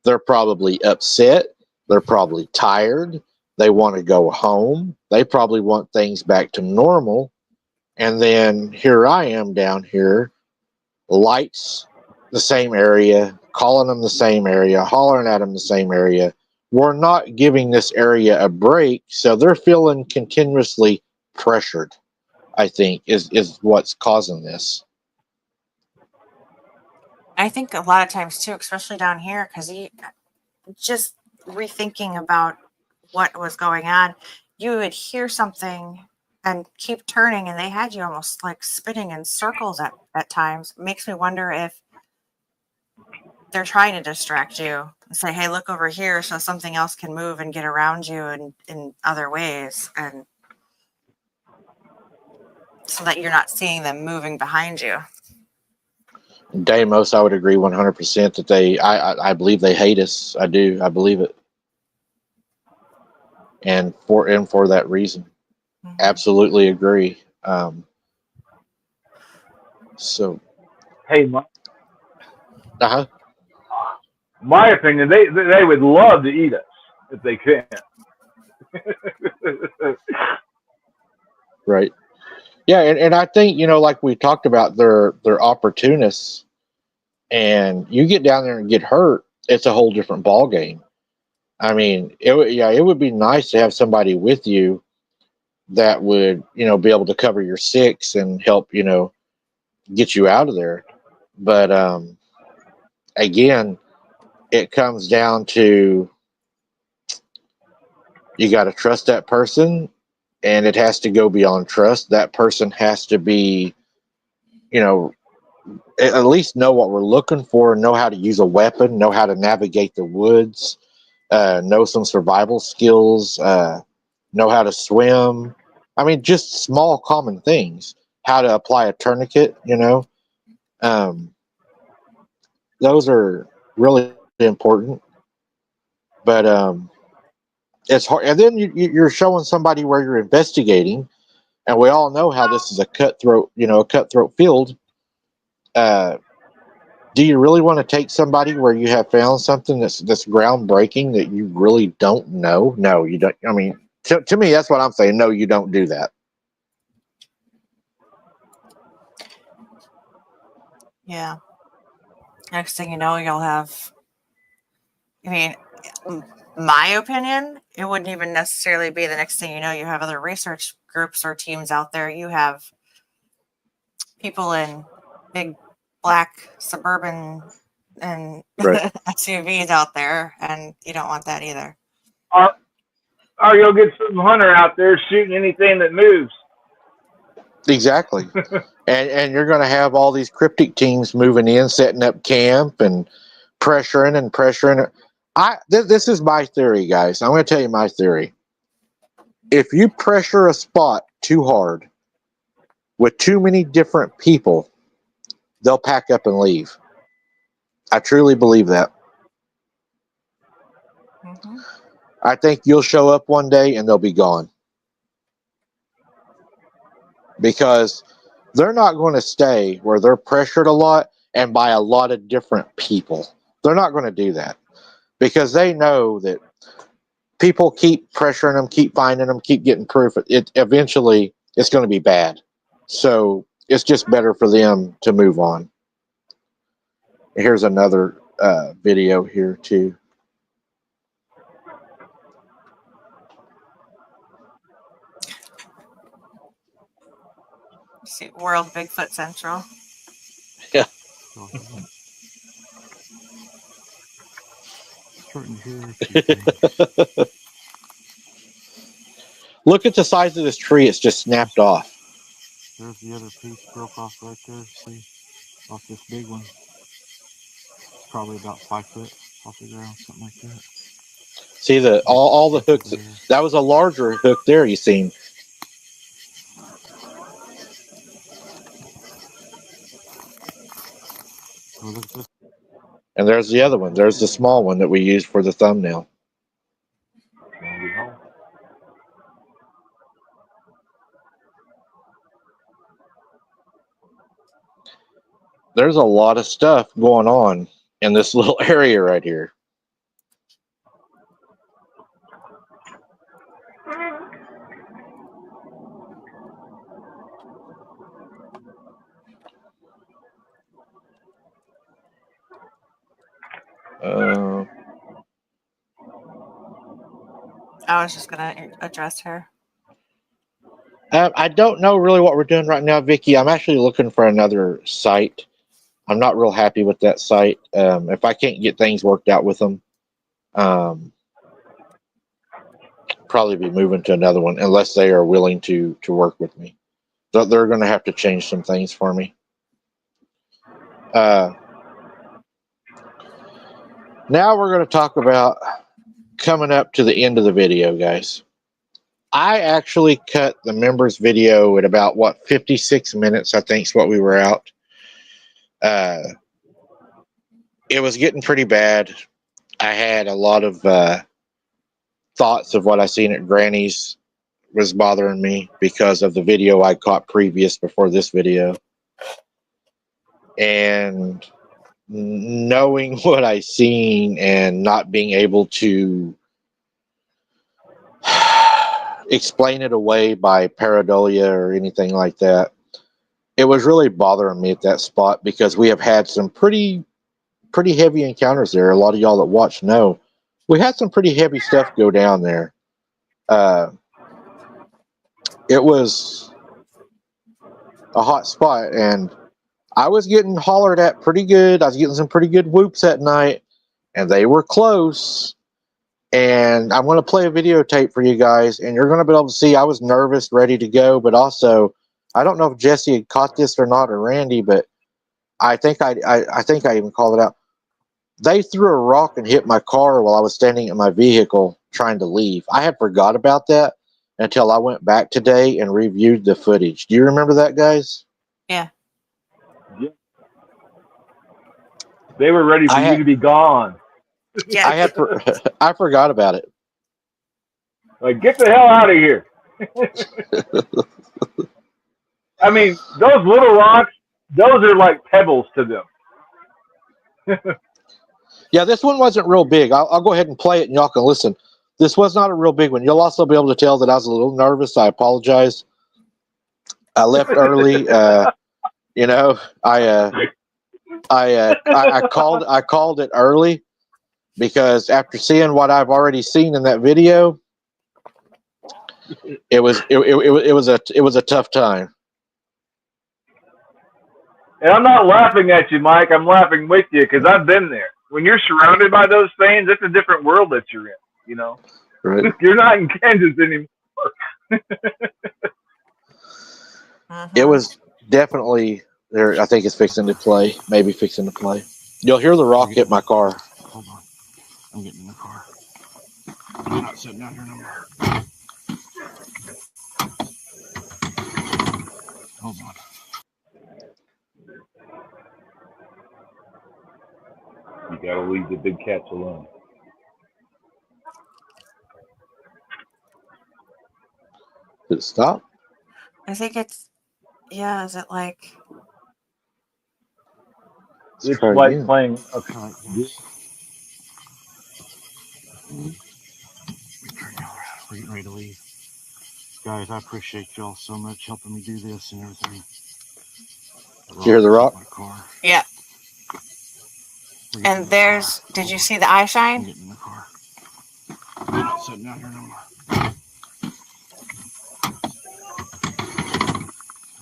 They're probably upset. They're probably tired. They want to go home. They probably want things back to normal. And then here I am down here, lights the same area, calling them the same area, hollering at them the same area. We're not giving this area a break, so they're feeling continuously pressured, I think, is what's causing this. I think a lot of times too, especially down here, because he just rethinking about what was going on, you would hear something and keep turning, and they had you almost like spinning in circles at times. It makes me wonder if they're trying to distract you and say, hey, look over here so something else can move and get around you in other ways, and so that you're not seeing them moving behind you. Damos, I would agree 100% that I believe they hate us. I do. I believe it. And for that reason. Mm-hmm. Absolutely agree. So. Hey, Uh-huh. my opinion, they would love to eat us if they can. Right. Yeah, and I think, like we talked about, they're opportunists, and you get down there and get hurt, it's a whole different ball game. I mean, it would be nice to have somebody with you that would, be able to cover your six and help, get you out of there. But again, it comes down to you got to trust that person, and it has to go beyond trust. That person has to be, at least know what we're looking for, know how to use a weapon, know how to navigate the woods, know some survival skills, know how to swim. I mean, just small common things. How to apply a tourniquet, those are really important. But it's hard. And then you're showing somebody where you're investigating, and we all know how this is a cutthroat field. Do you really want to take somebody where you have found something that's groundbreaking that you really don't know? No, you don't. I mean, to me, that's what I'm saying. No, you don't do that. Yeah. Next thing you know, you'll have, I mean, my opinion, it wouldn't even necessarily be the next thing you know, you have other research groups or teams out there. You have people in big black suburban and Right. SUVs out there, and you don't want that either. Or you'll get some hunter out there shooting anything that moves. Exactly. and you're going to have all these cryptic teams moving in, setting up camp and pressuring. This is my theory, guys. I'm going to tell you my theory. If you pressure a spot too hard with too many different people, they'll pack up and leave. I truly believe that. Mm-hmm. I think you'll show up one day and they'll be gone. Because they're not going to stay where they're pressured a lot and by a lot of different people. They're not going to do that because they know that people keep pressuring them, keep finding them, keep getting proof. Eventually it's going to be bad. So it's just better for them to move on. Here's another video here too. See, World Bigfoot Central. Yeah. off of it. Starting to hear a few things. Look at the size of this tree. It's just snapped off. There's the other piece broke off right there. See, off this big one. It's probably about 5 foot off the ground, something like that. See all the hooks. That was a larger hook there. You seen? Oh, look at this. And there's the other one. There's the small one that we used for the thumbnail. There's a lot of stuff going on in this little area right here. I was just gonna address her. I don't know really what we're doing right now, Vicky. I'm actually looking for another site. I'm not real happy with that site. If I can't get things worked out with them, probably be moving to another one unless they are willing to work with me. They're going to have to change some things for me. Now we're going to talk about coming up to the end of the video, guys. I actually cut the members video at about 56 minutes, I think is what we were out. It was getting pretty bad. I had a lot of thoughts of what I seen at Granny's was bothering me because of the video I caught previous before this video. And knowing what I seen and not being able to explain it away by pareidolia or anything like that, it was really bothering me at that spot because we have had some pretty heavy encounters there. A lot of y'all that watch know we had some pretty heavy stuff go down there. It was a hot spot, and I was getting hollered at pretty good. I was getting some pretty good whoops that night, and they were close. And I'm going to play a videotape for you guys, and you're going to be able to see I was nervous, ready to go, but also, I don't know if Jesse had caught this or not, or Randy, but I think I even called it out. They threw a rock and hit my car while I was standing in my vehicle trying to leave. I had forgot about that until I went back today and reviewed the footage. Do you remember that, guys? Yeah. They were ready for you to be gone. Yeah. I forgot about it. Like, get the hell out of here. I mean, those little rocks, those are like pebbles to them. Yeah, this one wasn't real big. I'll go ahead and play it and y'all can listen. This was not a real big one. You'll also be able to tell that I was a little nervous. I apologize. I left early. You know, I called it early because after seeing what I've already seen in that video, it was a tough time. And I'm not laughing at you, Mike. I'm laughing with you because I've been there. When you're surrounded by those things, it's a different world that you're in. You know, Right. You're not in Kansas anymore. It was definitely there. I think it's fixing to play. Maybe fixing to play. You'll hear the rock hit my car. Hold on. I'm getting in the car. I'm not sitting out here no more. Hold on. You gotta leave the big cats alone. Did it stop? I think it's, yeah, is it like, It's try like again. playing a All right, guys. Let me turn y'all around. We're getting ready to leave. Guys, I appreciate y'all so much helping me do this and everything. Did you hear the rock? My car. yeah. We're getting in And the there's, car. did Hold you on. see the eye I'm shine? getting in the car. I'm not sitting out here no more.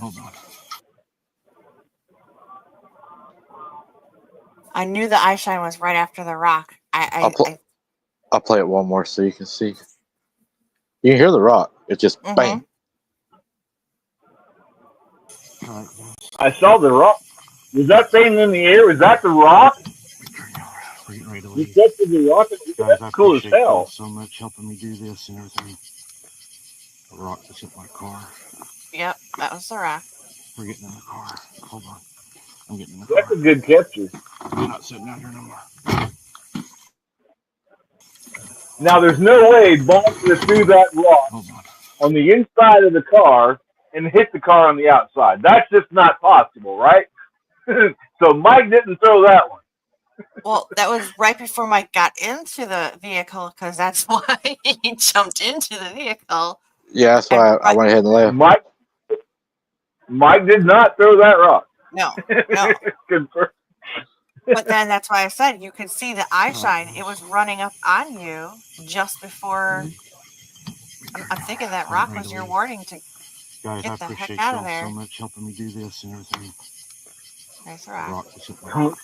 Hold on. I knew the eye shine was right after the rock. I'll play it one more so you can see. You can hear the rock. It's just bang. All right, guys. I saw the rock. Was that thing in the air? Was that the rock? We're getting ready to You leave. said to the rock. Guys, That's I cool as appreciate y'all hell. so much helping me do this and everything. The rock just hit my car. Yep, that was the rock. We're getting in the car. Hold on. I'm getting in the That's car. a good catcher. I'm not sitting out here no more. Now, there's no way Bob could have threw that rock Hold on. on the inside of the car and hit the car on the outside. That's just not possible, right? So Mike didn't throw that one. Well, that was right before Mike got into the vehicle because that's why he jumped into the vehicle. Yeah, that's why I went ahead and left. Mike did not throw that rock. No. But then that's why I said you could see the eye shine. It was running up on you just before. I'm thinking that rock was your warning to Guys, get I the heck appreciate out y'all of there. so much helping me do this and everything. There's the The rock. rock just hit my car.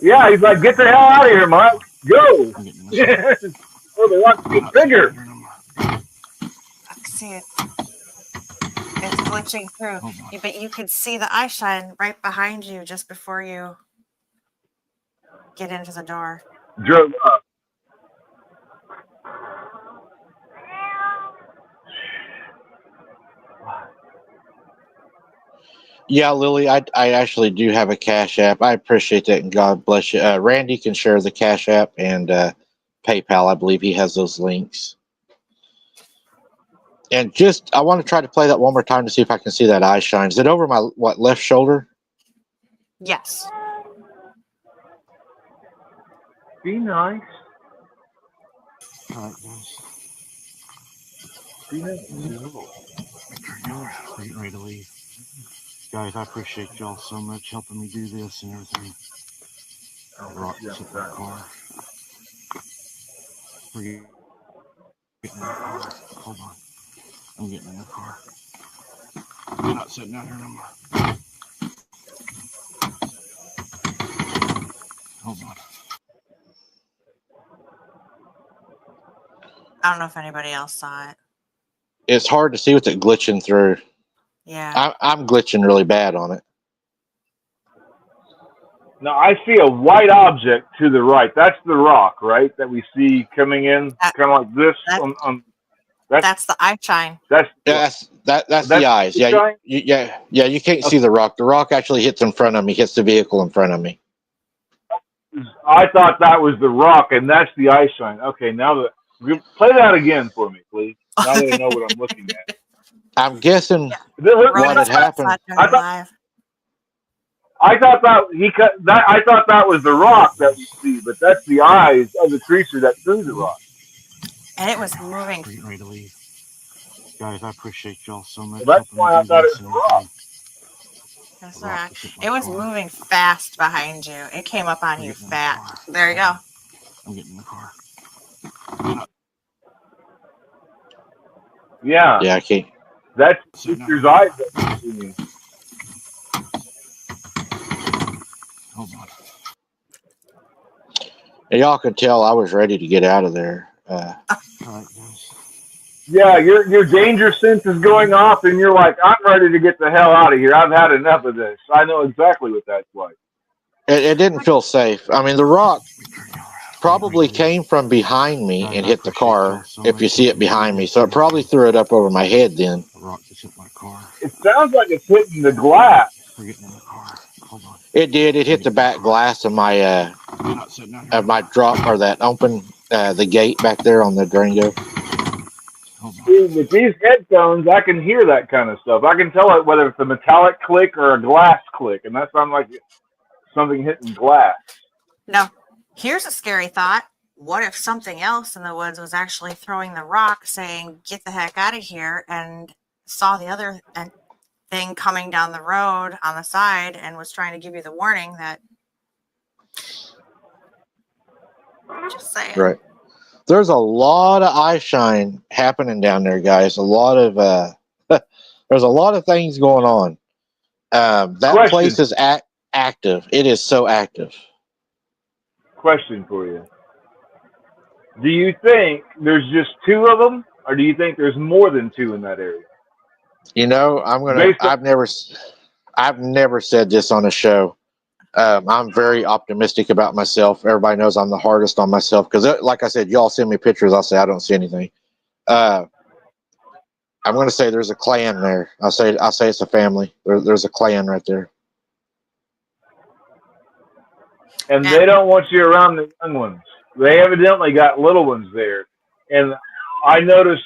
Yeah, he's like, get the hell out of here, Mike. Go. I'm getting in the car. Or the rock gets bigger. I see it. It's glitching through. But you could see the eye shine right behind you just before you get into the door. Drove up. Yeah, Lily, I actually do have a Cash App. I appreciate that, and God bless you. Randy can share the Cash App and PayPal. I believe he has those links. And I want to try to play that one more time to see if I can see that eye shine. Is it over my left shoulder? Yes. Be nice. All right, guys. Be nice. We're getting ready to leave. Guys, I appreciate y'all so much helping me do this and everything. The rock just hit my car. We're getting in the car. Hold on. I'm getting in the car. I'm not sitting out here no more. Hold on. I don't know if anybody else saw it. It's hard to see with it glitching through. Yeah. I'm glitching really bad on it. Now, I see a white object to the right. That's the rock, right, that we see coming in, kind of like this. That's the eye shine. That's the eyes. Yeah, you can't see the rock. The rock actually hits in front of me, hits the vehicle in front of me. I thought that was the rock, and that's the eye shine. Okay, now play that again for me, please. Now that I know what I'm looking at. I'm guessing what had happened. I thought that was the rock that we see, but that's the eyes of the creature that threw the rock. And it was moving. We're getting ready to leave. Guys, I appreciate y'all so much. Well, that's why I thought it was the rock. That's the rock. It was moving fast behind you. It came up on you fast. There you go. I'm getting in the car. Yeah. Yeah, I can't. That's creature's eyes that we're seeing. Hold on. And y'all can tell I was ready to get out of there. All right, guys. Yeah, your danger sense is going off, and you're like, I'm ready to get the hell out of here. I've had enough of this. I know exactly what that's like. It didn't feel safe. I mean, the rock probably came from behind me and hit the car, if you see it behind me. So it probably threw it up over my head then. The rock just hit my car. It sounds like it's hitting the glass. We're getting in the car. Hold on. It did. It hit the back glass of my drop, or that open the gate back there on the Durango. See, with these headphones, I can hear that kind of stuff. I can tell whether it's a metallic click or a glass click, and that sounds like something hitting glass. Now, here's a scary thought. What if something else in the woods was actually throwing the rock, saying, get the heck out of here, and saw the other thing coming down the road on the side and was trying to give you the warning that... Just saying. Right. There's a lot of eye shine happening down there, guys. A lot of there's a lot of things going on. That place is active. It is so active. Question for you. Do you think there's just two of them, or do you think there's more than two in that area? You know, Based on, I've never said this on a show. I'm very optimistic about myself. Everybody knows I'm the hardest on myself because, like I said, y'all send me pictures. I'll say I don't see anything. I'm going to say there's a clan there. I'll say it's a family. There's a clan right there. and they don't want you around the young ones. They evidently got little ones there. And I noticed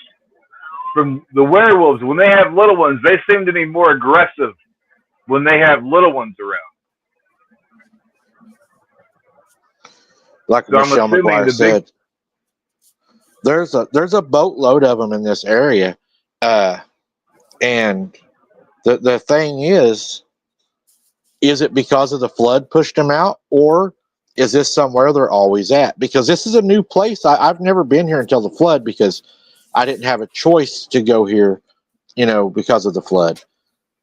from the werewolves, when they have little ones, they seem to be more aggressive when they have little ones around. Like So I'm Michelle assuming McGuire the big, said, there's a boatload of them in this area, and the thing is it because of the flood pushed them out, or is this somewhere they're always at? Because this is a new place. I've never been here until the flood because I didn't have a choice to go here, you know, because of the flood.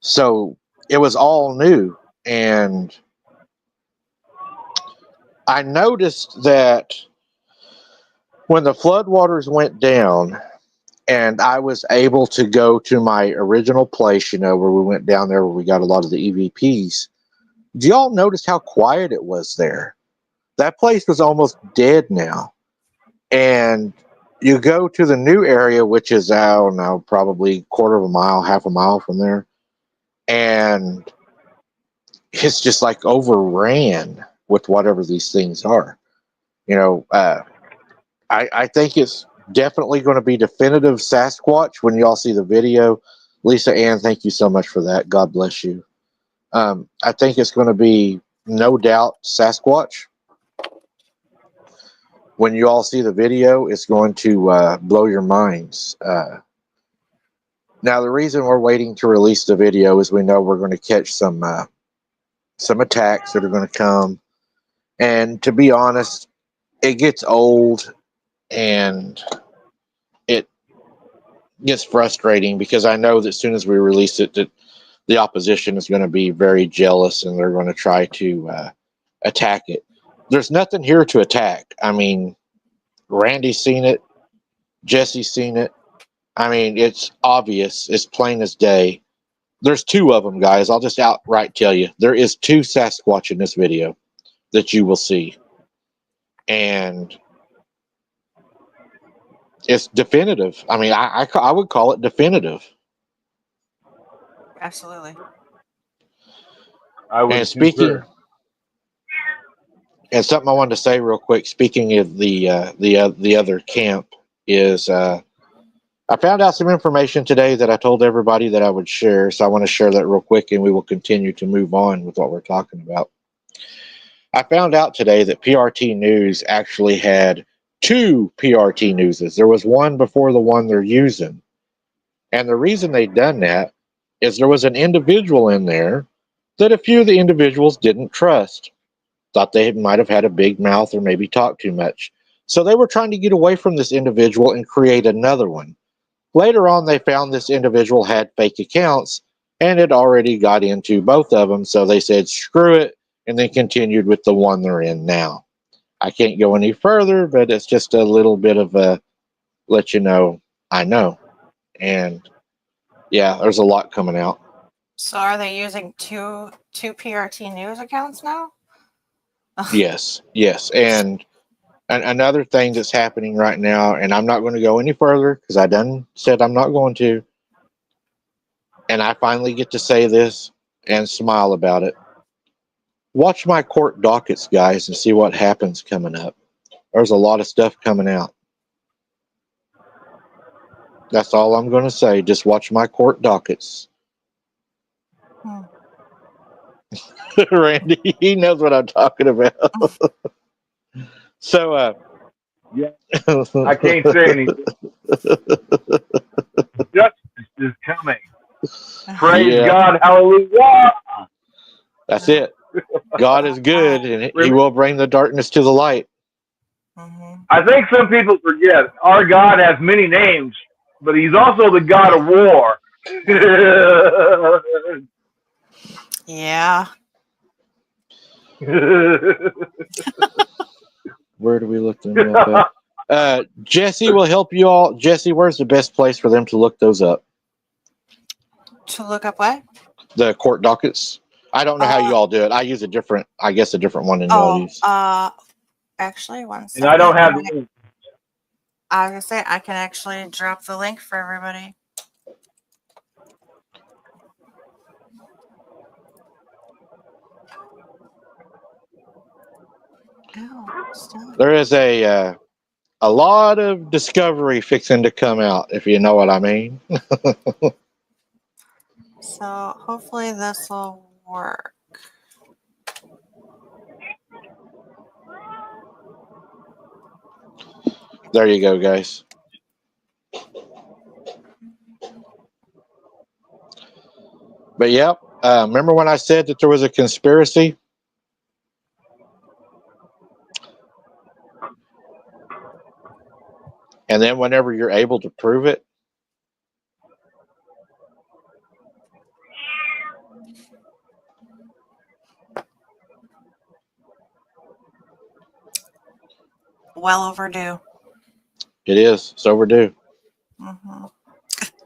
So it was all new, and I noticed that when the floodwaters went down and I was able to go to my original place, you know, where we went down there where we got a lot of the EVPs, do y'all notice how quiet it was there? That place was almost dead now. And you go to the new area, which is, I don't know, probably quarter of a mile, half a mile from there. And it's just like overran with whatever these things are. You know, I think it's definitely going to be definitive Sasquatch when you all see the video. Lisa Ann, thank you so much for that. God bless you. I think it's going to be no doubt Sasquatch. When you all see the video, it's going to blow your minds. Now, the reason we're waiting to release the video is we know we're going to catch some attacks that are going to come. And to be honest, it gets old and it gets frustrating because I know that as soon as we release it, that the opposition is going to be very jealous and they're going to try to attack it. There's nothing here to attack. I mean, Randy's seen it. Jesse's seen it. I mean, it's obvious. It's plain as day. There's two of them, guys. I'll just outright tell you. There is two Sasquatch in this video that you will see. And it's definitive. I mean, I would call it definitive. Absolutely. I would And speaking, concur. and something I wanted to say real quick, speaking of the other camp, is I found out some information today that I told everybody that I would share. So I want to share that real quick, and we will continue to move on with what we're talking about. I found out today that PRT News actually had two PRT Newses. There was one before the one they're using. And the reason they'd done that is there was an individual in there that a few of the individuals didn't trust. Thought they might have had a big mouth or maybe talked too much. So they were trying to get away from this individual and create another one. Later on, they found this individual had fake accounts and had already got into both of them. So they said, screw it, and then continued with the one they're in now. I can't go any further, but it's just a little bit of a let you know, I know. And yeah, there's a lot coming out. So are they using two PRT News accounts now? Yes. And another thing that's happening right now, and I'm not going to go any further because I done said I'm not going to, and I finally get to say this and smile about it. Watch my court dockets, guys, and see what happens coming up. There's a lot of stuff coming out. That's all I'm going to say. Just watch my court dockets. Randy, he knows what I'm talking about. So, Yeah, I can't say anything. Justice is coming. Praise yeah, God, hallelujah. that's it. God is good, and He will bring the darkness to the light. Mm-hmm. I think some people forget our God has many names, but He's also the God of war. Yeah. Where do we look them up at? Jesse will help you all. Jesse, where's the best place for them to look those up? To look up what? The court dockets. I don't know how you all do it. I use a different one than y'all use. Actually, one And second. I don't have the I was gonna say I can actually drop the link for everybody. Oh, stop. There is a lot of discovery fixing to come out, if you know what I mean. So hopefully this will work. There you go, guys. But yep, remember when I said that there was a conspiracy? And then whenever you're able to prove it, Well overdue. it is. It's overdue. Mm-hmm.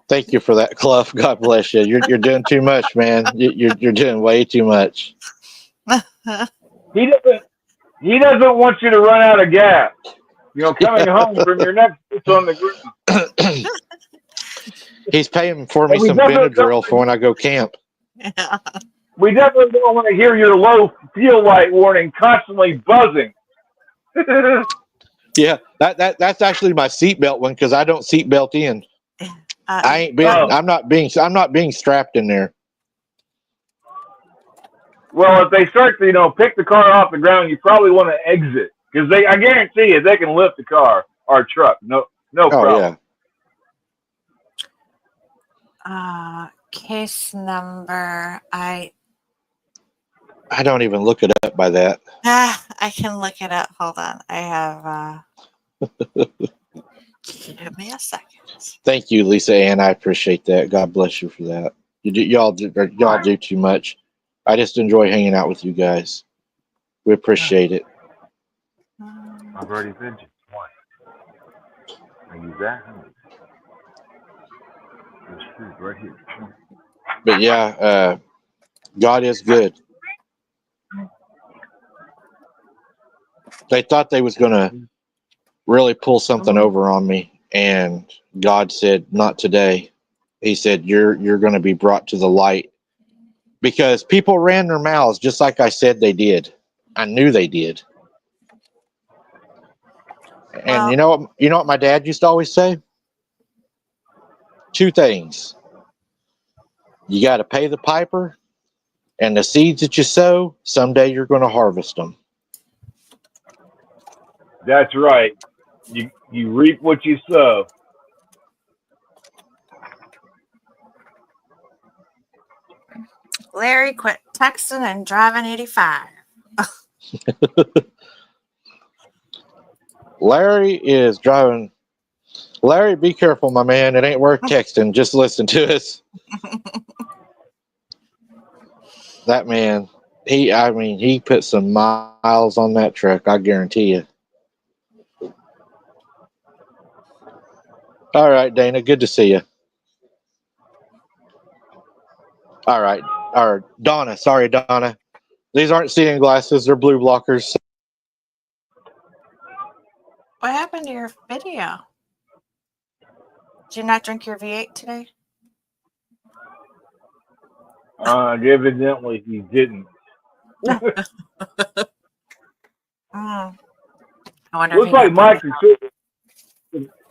Thank you for that, Clough. God bless you. You're doing too much, man. You're doing way too much. he doesn't want you to run out of gas. You know, coming home from your next it's on the grin. He's paying for me And we some definitely Benadryl for when I go camp. Yeah. We definitely don't want to hear your low fuel light warning constantly buzzing. Yeah, that's actually my seatbelt one because I don't seatbelt in. I'm not being strapped in there. Well, if they start to, pick the car off the ground, you probably want to exit because I guarantee you, they can lift the car or truck. No problem. Yeah. Case number. I don't even look it up by that. I can look it up. Hold on. I have. Give me a second. Thank you, Lisa Ann. I appreciate that. God bless you for that. Y'all do too much. I just enjoy hanging out with you guys. We appreciate it. I've already been to twice. I use that. There's food right here. But yeah, God is good. They thought they was gonna really pull something over on me, and God said, "Not today." He said, "You're going to be brought to the light." Because people ran their mouths just like I said they did. I knew they did. And you know what my dad used to always say? Two things. You got to pay the piper, and the seeds that you sow, someday you're going to harvest them. That's right. You reap what you sow. Larry quit texting and driving 85. Larry is driving. Larry, be careful, my man. It ain't worth texting. Just listen to us. That man, he put some miles on that truck. I guarantee you. All right, Dana. Good to see you. All right. Or Donna. Sorry, Donna. These aren't seeing glasses. They're blue blockers. What happened to your video? Did you not drink your V8 today? Evidently he didn't. I wonder. Looks like Mike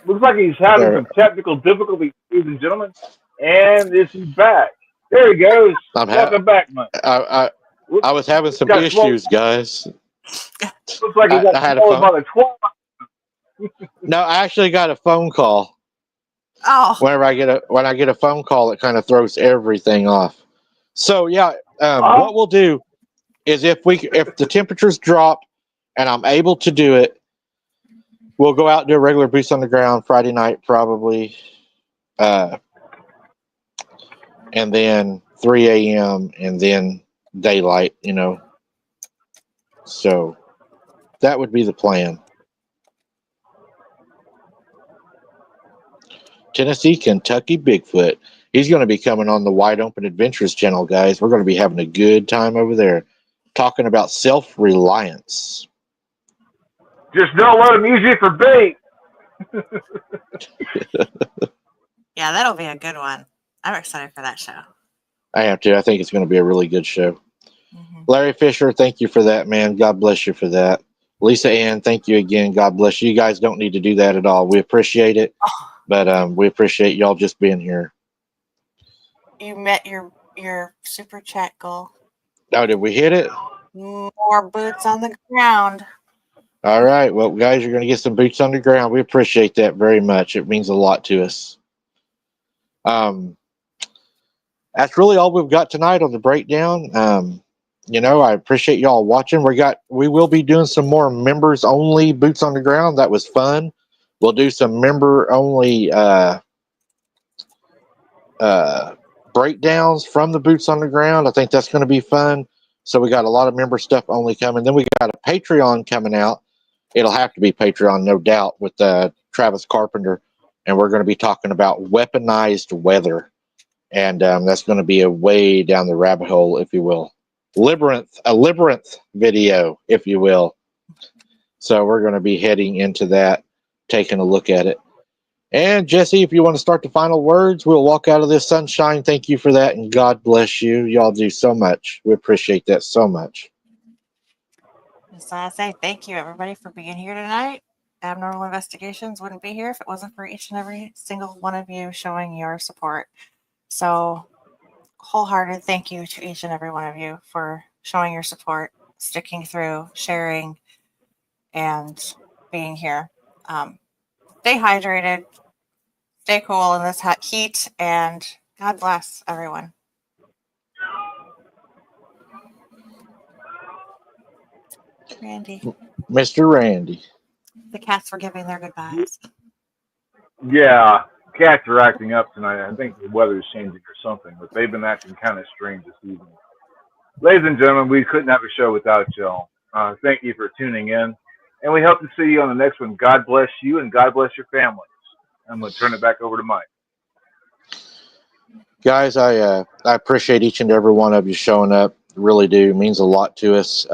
looks like he's having some technical difficulties, ladies and gentlemen, and this is back. There he goes. Welcome back, Mike. I was having some issues, guys. Looks like he got swallowed by the twat. No, I actually got a phone call. Oh. When I get a phone call, it kind of throws everything off. So yeah, what we'll do is if the temperatures drop and I'm able to do it, we'll go out and do a regular boots on the ground Friday night probably, and then 3 a.m. and then daylight. So that would be the plan. Tennessee, Kentucky Bigfoot. He's going to be coming on the Wide Open Adventures channel, guys. We're going to be having a good time over there talking about self-reliance. Just don't let them use you for bait. Yeah, that'll be a good one. I'm excited for that show. I have to. I think it's going to be a really good show. Mm-hmm. Larry Fisher, thank you for that, man. God bless you for that. Lisa Ann, thank you again. God bless you. You guys don't need to do that at all. We appreciate it, but we appreciate y'all just being here. You met your super chat goal. Oh, did we hit it? More boots on the ground. All right. Well, guys, you're going to get some boots on the ground. We appreciate that very much. It means a lot to us. That's really all we've got tonight on the breakdown. I appreciate y'all watching. We will be doing some more members only boots on the ground. That was fun. We'll do some member only breakdowns from the boots on the ground. I think that's going to be fun. So we got a lot of member stuff only coming. Then we got a Patreon coming out. It'll have to be Patreon, no doubt, with Travis Carpenter. And we're going to be talking about weaponized weather. And that's going to be a way down the rabbit hole, if you will. A labyrinth video, if you will. So we're going to be heading into that, taking a look at it. And Jesse, if you want to start the final words, we'll walk out of this sunshine. Thank you for that, and God bless you. Y'all do so much. We appreciate that so much. So I say thank you, everybody, for being here tonight. Abnormal Investigations wouldn't be here if it wasn't for each and every single one of you showing your support. So, wholehearted thank you to each and every one of you for showing your support, sticking through, sharing, and being here. Stay hydrated, stay cool in this hot heat, and God bless everyone. Randy. Mr. Randy. The cats were giving their goodbyes. Yeah, cats are acting up tonight. I think the weather's changing or something, but they've been acting kind of strange this evening. Ladies and gentlemen, we couldn't have a show without y'all. Thank you for tuning in, and we hope to see you on the next one. God bless you, and God bless your families. I'm going to turn it back over to Mike. Guys, I appreciate each and every one of you showing up. Really do. It means a lot to us.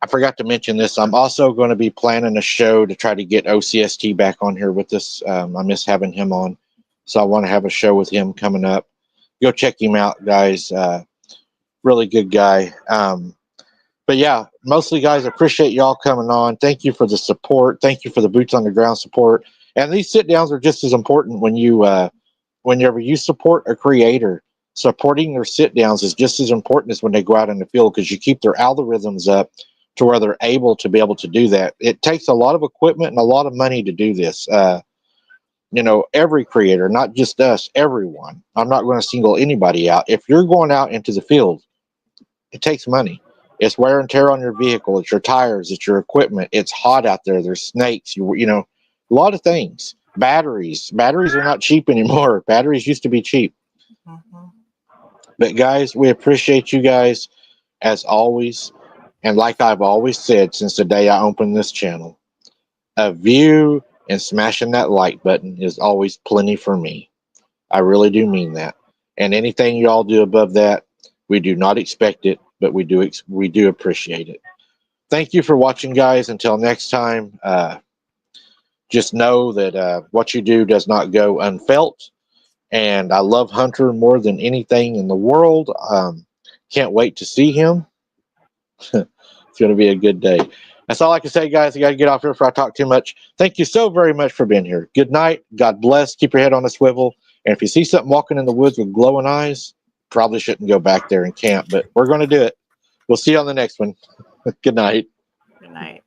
I forgot to mention this. I'm also going to be planning a show to try to get OCST back on here with us. I miss having him on. So I want to have a show with him coming up. Go check him out, guys. Really good guy. But yeah, mostly, guys, I appreciate y'all coming on. Thank you for the support. Thank you for the boots on the ground support. And these sit downs are just as important whenever you support a creator. Supporting their sit downs is just as important as when they go out in the field, because you keep their algorithms up to where they're able to do that. It takes a lot of equipment and a lot of money to do this. Every creator, not just us, everyone. I'm not going to single anybody out. If you're going out into the field, it takes money. It's wear and tear on your vehicle. It's your tires. It's your equipment. It's hot out there. There's snakes. A lot of things. Batteries are not cheap anymore. Batteries used to be cheap. Mm-hmm. But guys, we appreciate you guys as always. And like I've always said since the day I opened this channel, a view and smashing that like button is always plenty for me. I really do mean that. And anything y'all do above that, we do not expect it, but we do appreciate it. Thank you for watching, guys. Until next time, just know that what you do does not go unfelt. And I love Hunter more than anything in the world. Can't wait to see him. It's going to be a good day. That's all I can say, guys. I got to get off here before I talk too much. Thank you so very much for being here. Good night. God bless. Keep your head on a swivel. And if you see something walking in the woods with glowing eyes, probably shouldn't go back there and camp, but we're going to do it. We'll see you on the next one. Good night. Good night.